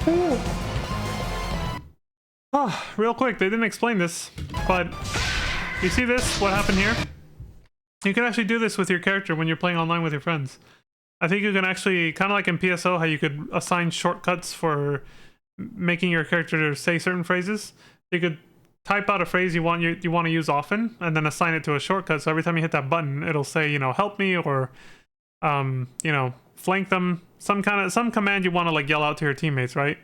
Ooh. Oh, real quick, they didn't explain this, but you see this? What happened here? You can actually do this with your character when you're playing online with your friends. I think you can actually, kind of like in PSO, how you could assign shortcuts for making your character say certain phrases. You could type out a phrase you want to use often, and then assign it to a shortcut. So every time you hit that button, it'll say, you know, help me, or you know, flank them. Some command you want to like yell out to your teammates, right?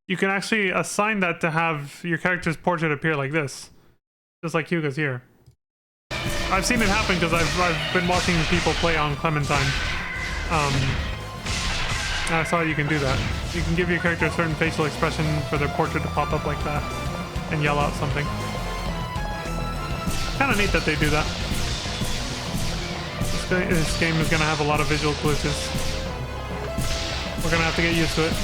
You can actually assign that to have your character's portrait appear like this, just like Hugo's here. I've seen it happen because I've been watching people play on Clementine. And I saw you can do that. You can give your character a certain facial expression for their portrait to pop up like that and yell out something. Kind of neat that they do that. This game is going to have a lot of visual glitches. We're going to have to get used to it.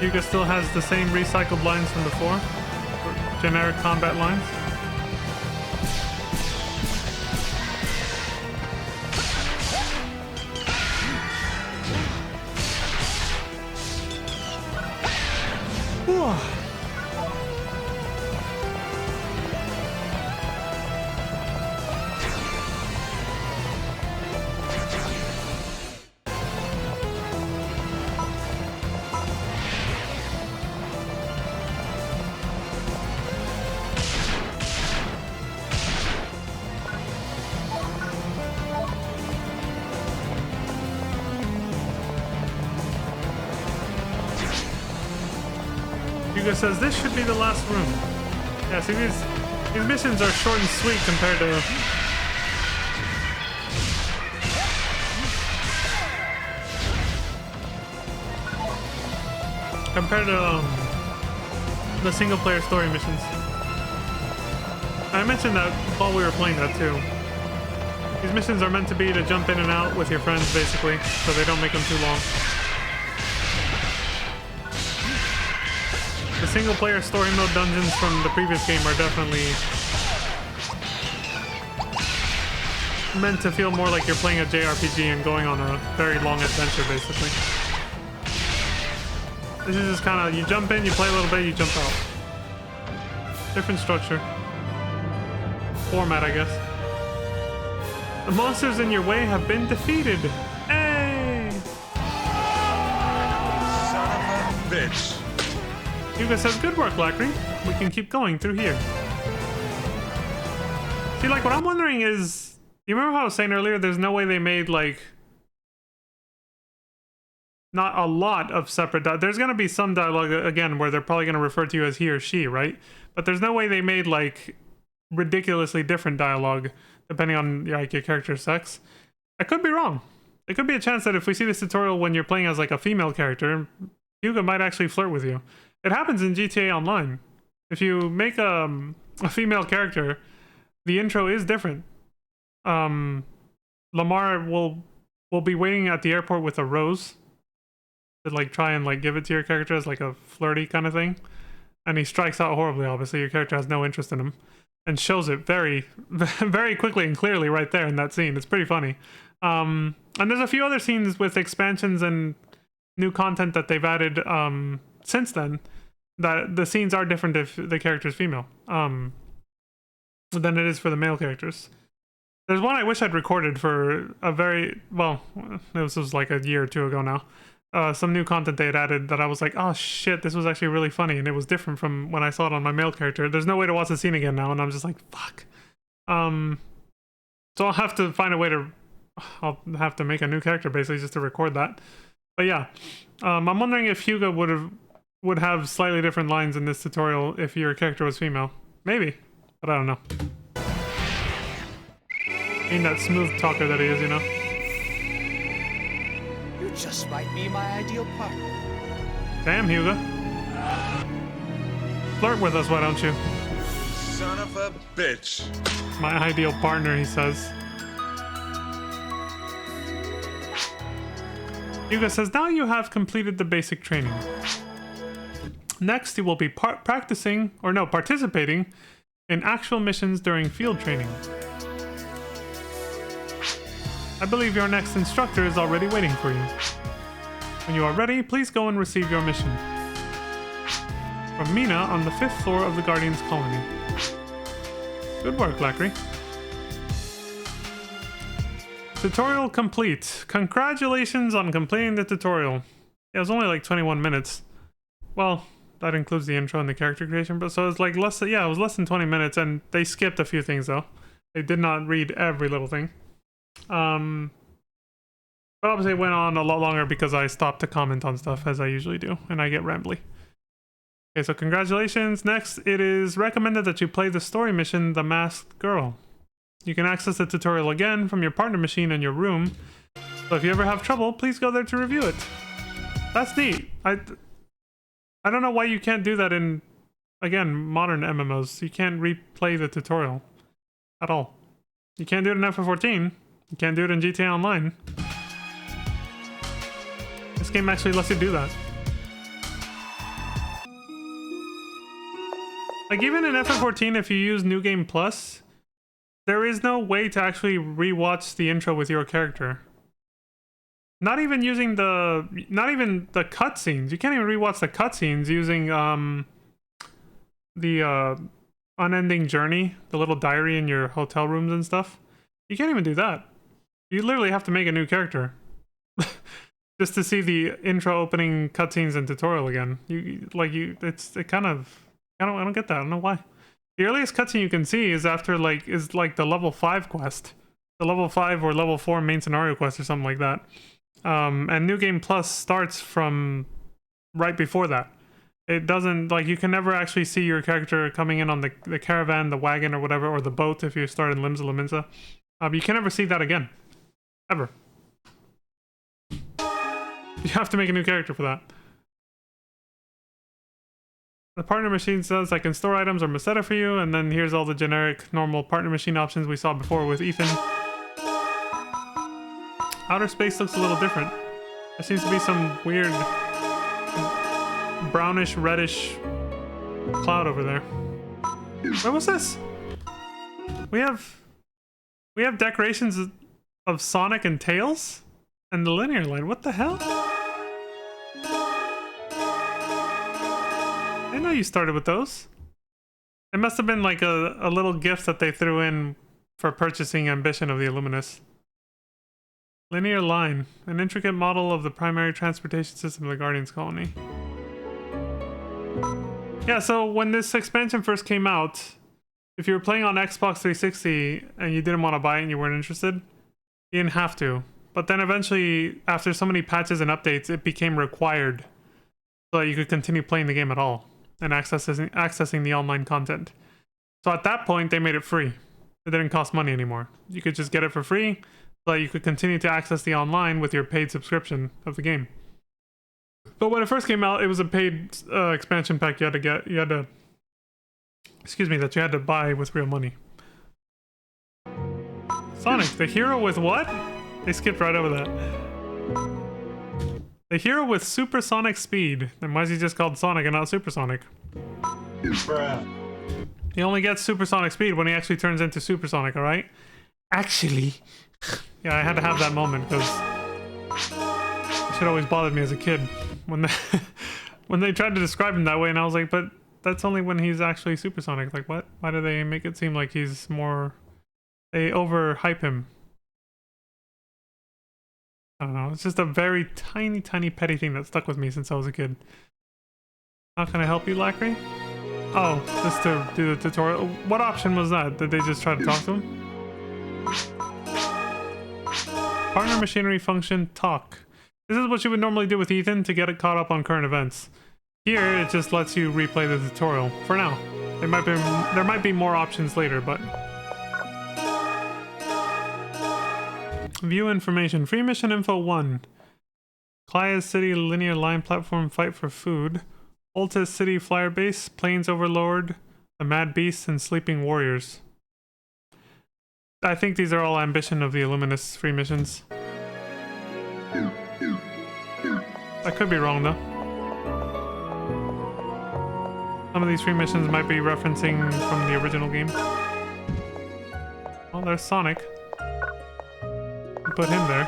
Hugo still has the same recycled lines from before. Generic combat lines. Hugo says this should be the last room. Yeah, see, these missions are short and sweet compared to the single player story missions. I mentioned that while we were playing that too. These missions are meant to be to jump in and out with your friends basically, so they don't make them too long. The single player story mode dungeons from the previous game are definitely meant to feel more like you're playing a JRPG and going on a very long adventure basically. This is just kind of, you jump in, you play a little bit, you jump out. Different structure. Format, I guess. The monsters in your way have been defeated. Hey! bitch. Hugo says, good work, Lackery. We can keep going through here. See, like, what I'm wondering is, you remember how I was saying earlier, there's no way they made, like, not a lot of separate there's going to be some dialogue, again, where they're probably going to refer to you as he or she, right? But there's no way they made, like, ridiculously different dialogue, depending on, like, your character's sex. I could be wrong. There could be a chance that if we see this tutorial when you're playing as, like, a female character, Hugo might actually flirt with you. It happens in GTA Online. If you make a female character, the intro is different. Lamar will be waiting at the airport with a rose to like try and like give it to your character as like a flirty kind of thing, and he strikes out horribly. Obviously, your character has no interest in him, and shows it very, very quickly and clearly right there in that scene. It's pretty funny. And there's a few other scenes with expansions and new content that they've added since then. That the scenes are different if the character is female than it is for the male characters. There's one I wish I'd recorded for a very, well, this was like a year or two ago now. Some new content they had added that I was like, oh shit, this was actually really funny, and it was different from when I saw it on my male character. There's no way to watch the scene again now, and I'm just like, fuck. So I'll have to find a way to, I'll have to make a new character basically just to record that. But yeah, I'm wondering if Hugo would have slightly different lines in this tutorial if your character was female. Maybe, but I don't know. Being that smooth talker that he is, you know. You just might be my ideal partner. Damn, Hugo. Flirt with us, why don't you? Son of a bitch. My ideal partner, he says. Hugo says, now you have completed the basic training. Next, you will be participating in actual missions during field training. I believe your next instructor is already waiting for you. When you are ready, please go and receive your mission. From Mina on the 5th floor of the Guardian's colony. Good work, Lackery. Tutorial complete. Congratulations on completing the tutorial. It was only like 21 minutes. Well, that includes the intro and the character creation, but so it's like less than, yeah, it was less than 20 minutes, and they skipped a few things though. They did not read every little thing. But obviously it went on a lot longer because I stopped to comment on stuff as I usually do, and I get rambly. Okay, so congratulations. Next, it is recommended that you play the story mission, The Masked Girl. You can access the tutorial again from your partner machine in your room, so if you ever have trouble, please go there to review it. That's neat. I don't know why you can't do that in, again, modern MMOs. You can't replay the tutorial at all. You can't do it in FF14. You can't do it in GTA Online. This game actually lets you do that. Like, even in FF14, if you use New Game Plus, there is no way to actually rewatch the intro with your character. Not even using the cutscenes. You can't even rewatch the cutscenes using the unending journey, the little diary in your hotel rooms and stuff. You can't even do that. You literally have to make a new character just to see the intro, opening, cutscenes, and tutorial again. I don't get that. I don't know why. The earliest cutscene you can see is after the level 5 quest, the level 5 or level 4 main scenario quest or something like that. And New Game Plus starts from right before that. It doesn't, like, you can never actually see your character coming in on the caravan, the wagon, or whatever, or the boat if you start in Limsa Lominsa. You can never see that again. Ever. You have to make a new character for that. The partner machine says I can store items or Meseta for you, and then here's all the generic normal partner machine options we saw before with Ethan. Outer space looks a little different. There seems to be some weird brownish, reddish cloud over there. What was this? We have decorations of Sonic and Tails and the linear line. What the hell? I didn't know you started with those. It must have been like a little gift that they threw in for purchasing Ambition of the Illuminus. Linear line, an intricate model of the primary transportation system of the Guardian's colony. Yeah, so when this expansion first came out, if you were playing on Xbox 360 and you didn't want to buy it and you weren't interested, you didn't have to. But then eventually, after so many patches and updates, it became required so that you could continue playing the game at all and accessing the online content. So at that point, they made it free. It didn't cost money anymore. You could just get it for free so that you could continue to access the online with your paid subscription of the game. But when it first came out, it was a paid expansion pack that you had to buy with real money. Sonic, the hero with what? They skipped right over that. The hero with supersonic speed. Then why is he just called Sonic and not Supersonic? He only gets supersonic speed when he actually turns into Supersonic, alright? Actually. Yeah, I had to have that moment because it should always bothered me as a kid. When they tried to describe him that way, and I was like, but that's only when he's actually supersonic. Like, what? Why do they make it seem like he's more... They overhype him. I don't know. It's just a very tiny petty thing that stuck with me since I was a kid. How can I help you, Lackery? Oh, just to do the tutorial. What option was that? Did they just try to talk to him? Partner machinery function talk. This is what you would normally do with Ethan to get it caught up on current events. Here, it just lets you replay the tutorial. For now. There might be more options later, but... View information. Free mission info 1. Clia's City linear line platform fight for food. Ulta's City flyer base. Plains Overlord. The Mad Beasts and Sleeping Warriors. I think these are all ambition of the Illuminus free missions. I could be wrong though. Some of these free missions might be referencing from the original game. Oh, there's Sonic. Put him there.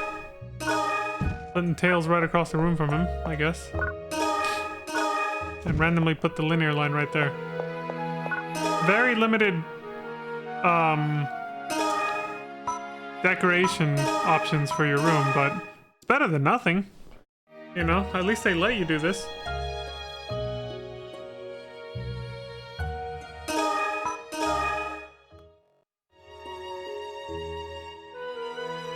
Putting Tails right across the room from him, I guess. And randomly put the linear line right there. Very limited decoration options for your room, but it's better than nothing. You know, at least they let you do this.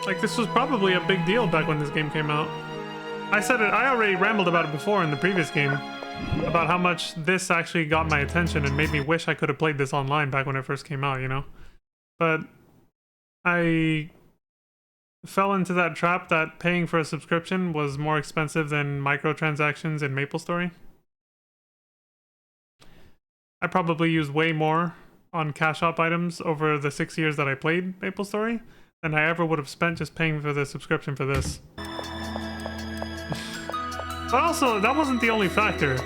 Like, this was probably a big deal back when this game came out. I said it, I already rambled about it before in the previous game, about how much this actually got my attention and made me wish I could have played this online back when it first came out, you know? But I fell into that trap that paying for a subscription was more expensive than microtransactions in MapleStory. I probably used way more on cash shop items over the 6 years that I played MapleStory than I ever would have spent just paying for the subscription for this. But also, that wasn't the only factor.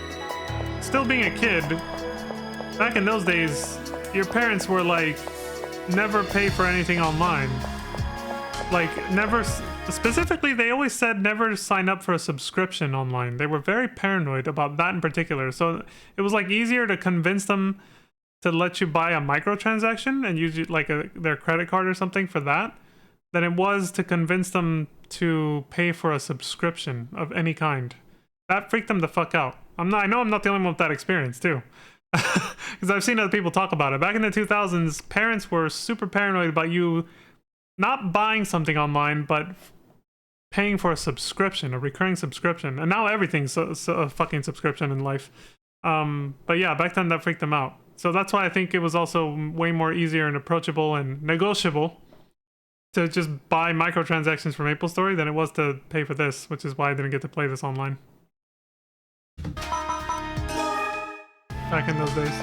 Still being a kid, back in those days, your parents were like, never pay for anything online. Like, never... Specifically, they always said never sign up for a subscription online. They were very paranoid about that in particular. So it was like easier to convince them to let you buy a microtransaction and use like their credit card or something for that than it was to convince them to pay for a subscription of any kind. That freaked them the fuck out. I know I'm not the only one with that experience too. Because I've seen other people talk about it. Back in the 2000s, parents were super paranoid about you not buying something online, but paying for a subscription, a recurring subscription. And now everything's a fucking subscription in life. But yeah, back then that freaked them out. So that's why I think it was also way more easier and approachable and negotiable to just buy microtransactions from MapleStory than it was to pay for this, which is why I didn't get to play this online. Back in those days.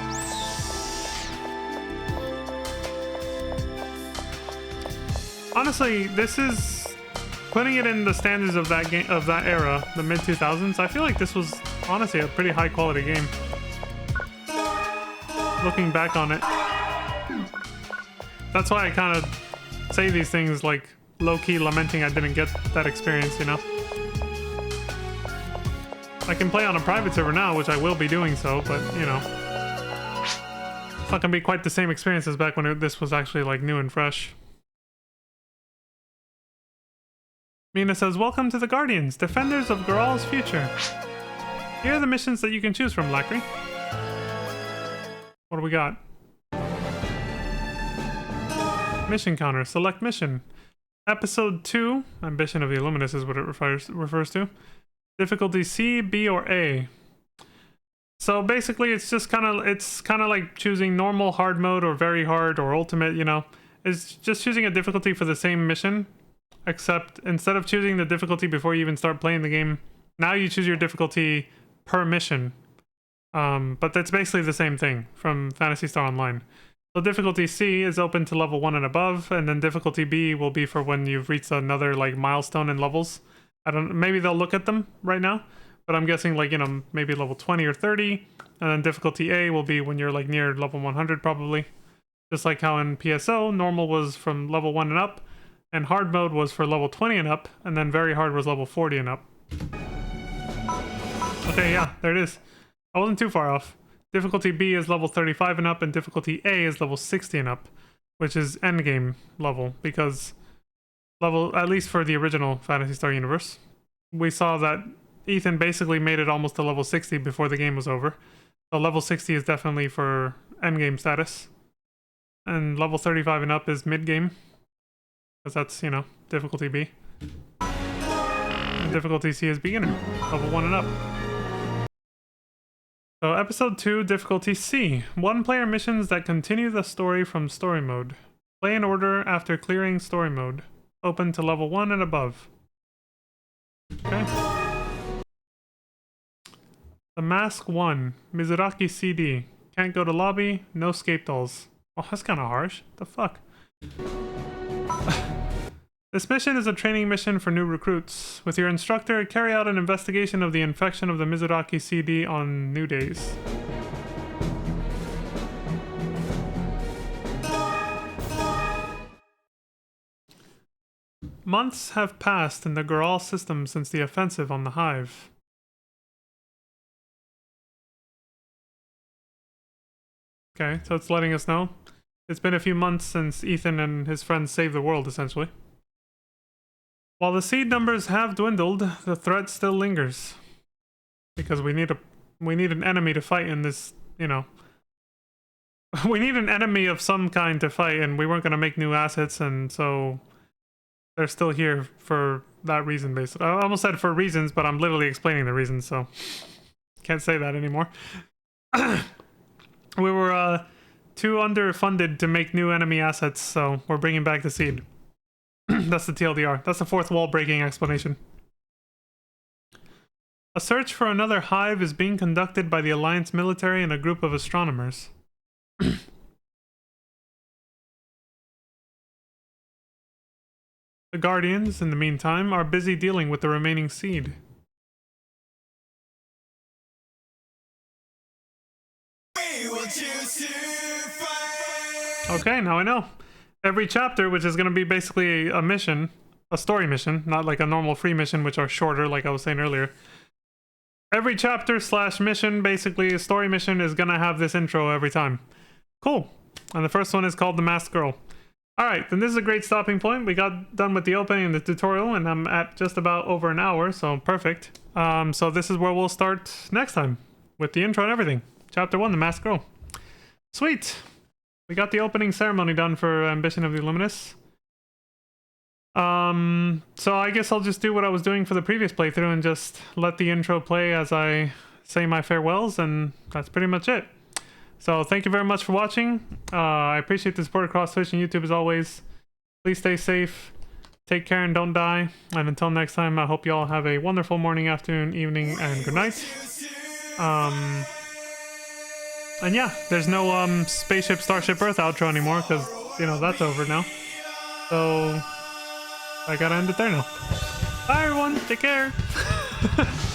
Honestly, this is putting it in the standards of that game, of that era, the mid 2000s. I feel like this was honestly a pretty high quality game. Looking back on it, that's why I kind of say these things like low-key lamenting I didn't get that experience, you know? I can play on a private server now, which I will be doing so, but, you know, it's not gonna be quite the same experience as back when this was actually, like, new and fresh. Mina says, welcome to the Guardians, defenders of Garal's future. Here are the missions that you can choose from, Lackery. What do we got? Mission counter. Select mission. Episode 2. Ambition of the Illuminus is what it refers to. Difficulty C, B, or A. So basically, it's kind of like choosing normal, hard mode, or very hard, or ultimate. You know, it's just choosing a difficulty for the same mission, except instead of choosing the difficulty before you even start playing the game, now you choose your difficulty per mission. But that's basically the same thing from Phantasy Star Online. So difficulty C is open to level 1 and above, and then difficulty B will be for when you've reached another like milestone in levels. Maybe they'll look at them right now, but I'm guessing like, you know, maybe level 20 or 30, and then difficulty A will be when you're like near level 100 probably. Just like how in PSO, normal was from level 1 and up, and hard mode was for level 20 and up, and then very hard was level 40 and up. Okay, yeah, there it is. I wasn't too far off. Difficulty B is level 35 and up, and difficulty A is level 60 and up, which is endgame level, because at least for the original Phantasy Star universe, we saw that Ethan basically made it almost to level 60 before the game was over. So level 60 is definitely for endgame status, and level 35 and up is mid-game, because that's, you know, difficulty B. And difficulty C is beginner, level 1 and up. So episode 2, difficulty C. 1-player missions that continue the story from story mode. Play in order after clearing story mode. Open to level 1 and above. Okay. The Mask 1. Mizuraki CD. Can't go to lobby, no escape dolls. Oh, that's kind of harsh. The fuck? This mission is a training mission for new recruits. With your instructor, carry out an investigation of the infection of the Mizuraki CD on new days. Months have passed in the Goral system since the offensive on the Hive. Okay, so it's letting us know. It's been a few months since Ethan and his friends saved the world, essentially. While the seed numbers have dwindled, the threat still lingers. Because we need an enemy to fight in this, you know. We need an enemy of some kind to fight, and we weren't going to make new assets, and so they're still here for that reason, basically. I almost said for reasons, but I'm literally explaining the reasons, so can't say that anymore. We were too underfunded to make new enemy assets, so we're bringing back the seed. That's the TLDR. That's the fourth wall breaking explanation. A search for another hive is being conducted by the Alliance military and a group of astronomers. The Guardians, in the meantime, are busy dealing with the remaining seed. Okay, now I know. Every chapter, which is going to be basically a mission, a story mission, not like a normal free mission, which are shorter, like I was saying earlier. Every chapter / mission, basically a story mission, is going to have this intro every time. Cool. And the first one is called The Masked Girl. Alright, then this is a great stopping point. We got done with the opening and the tutorial, and I'm at just about over an hour, so perfect. So this is where we'll start next time, with the intro and everything. Chapter 1, The Masked Girl. Sweet! We got the opening ceremony done for Ambition of the Illuminus. So I guess I'll just do what I was doing for the previous playthrough and just let the intro play as I say my farewells, and that's pretty much it. So thank you very much for watching. I appreciate the support across Twitch and YouTube as always. Please stay safe, take care, and don't die. And until next time, I hope you all have a wonderful morning, afternoon, evening, and good night. And yeah, there's no Spaceship Starship Earth outro anymore, because, you know, that's over now. So I gotta end it there now. Bye everyone, take care.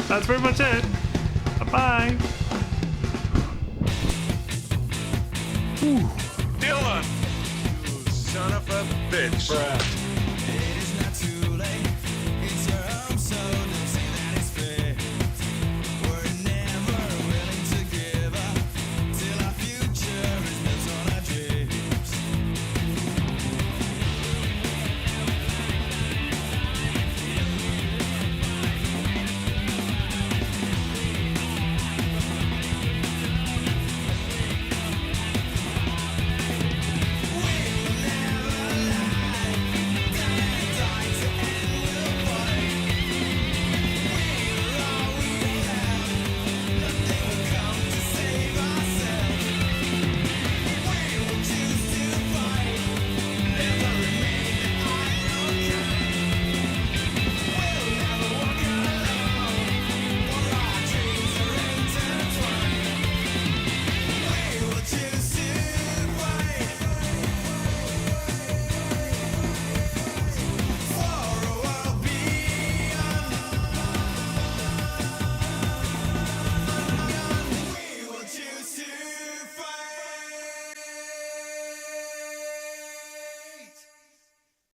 That's pretty much it. Bye-bye. Dylan! You son of a bitch. Bruh.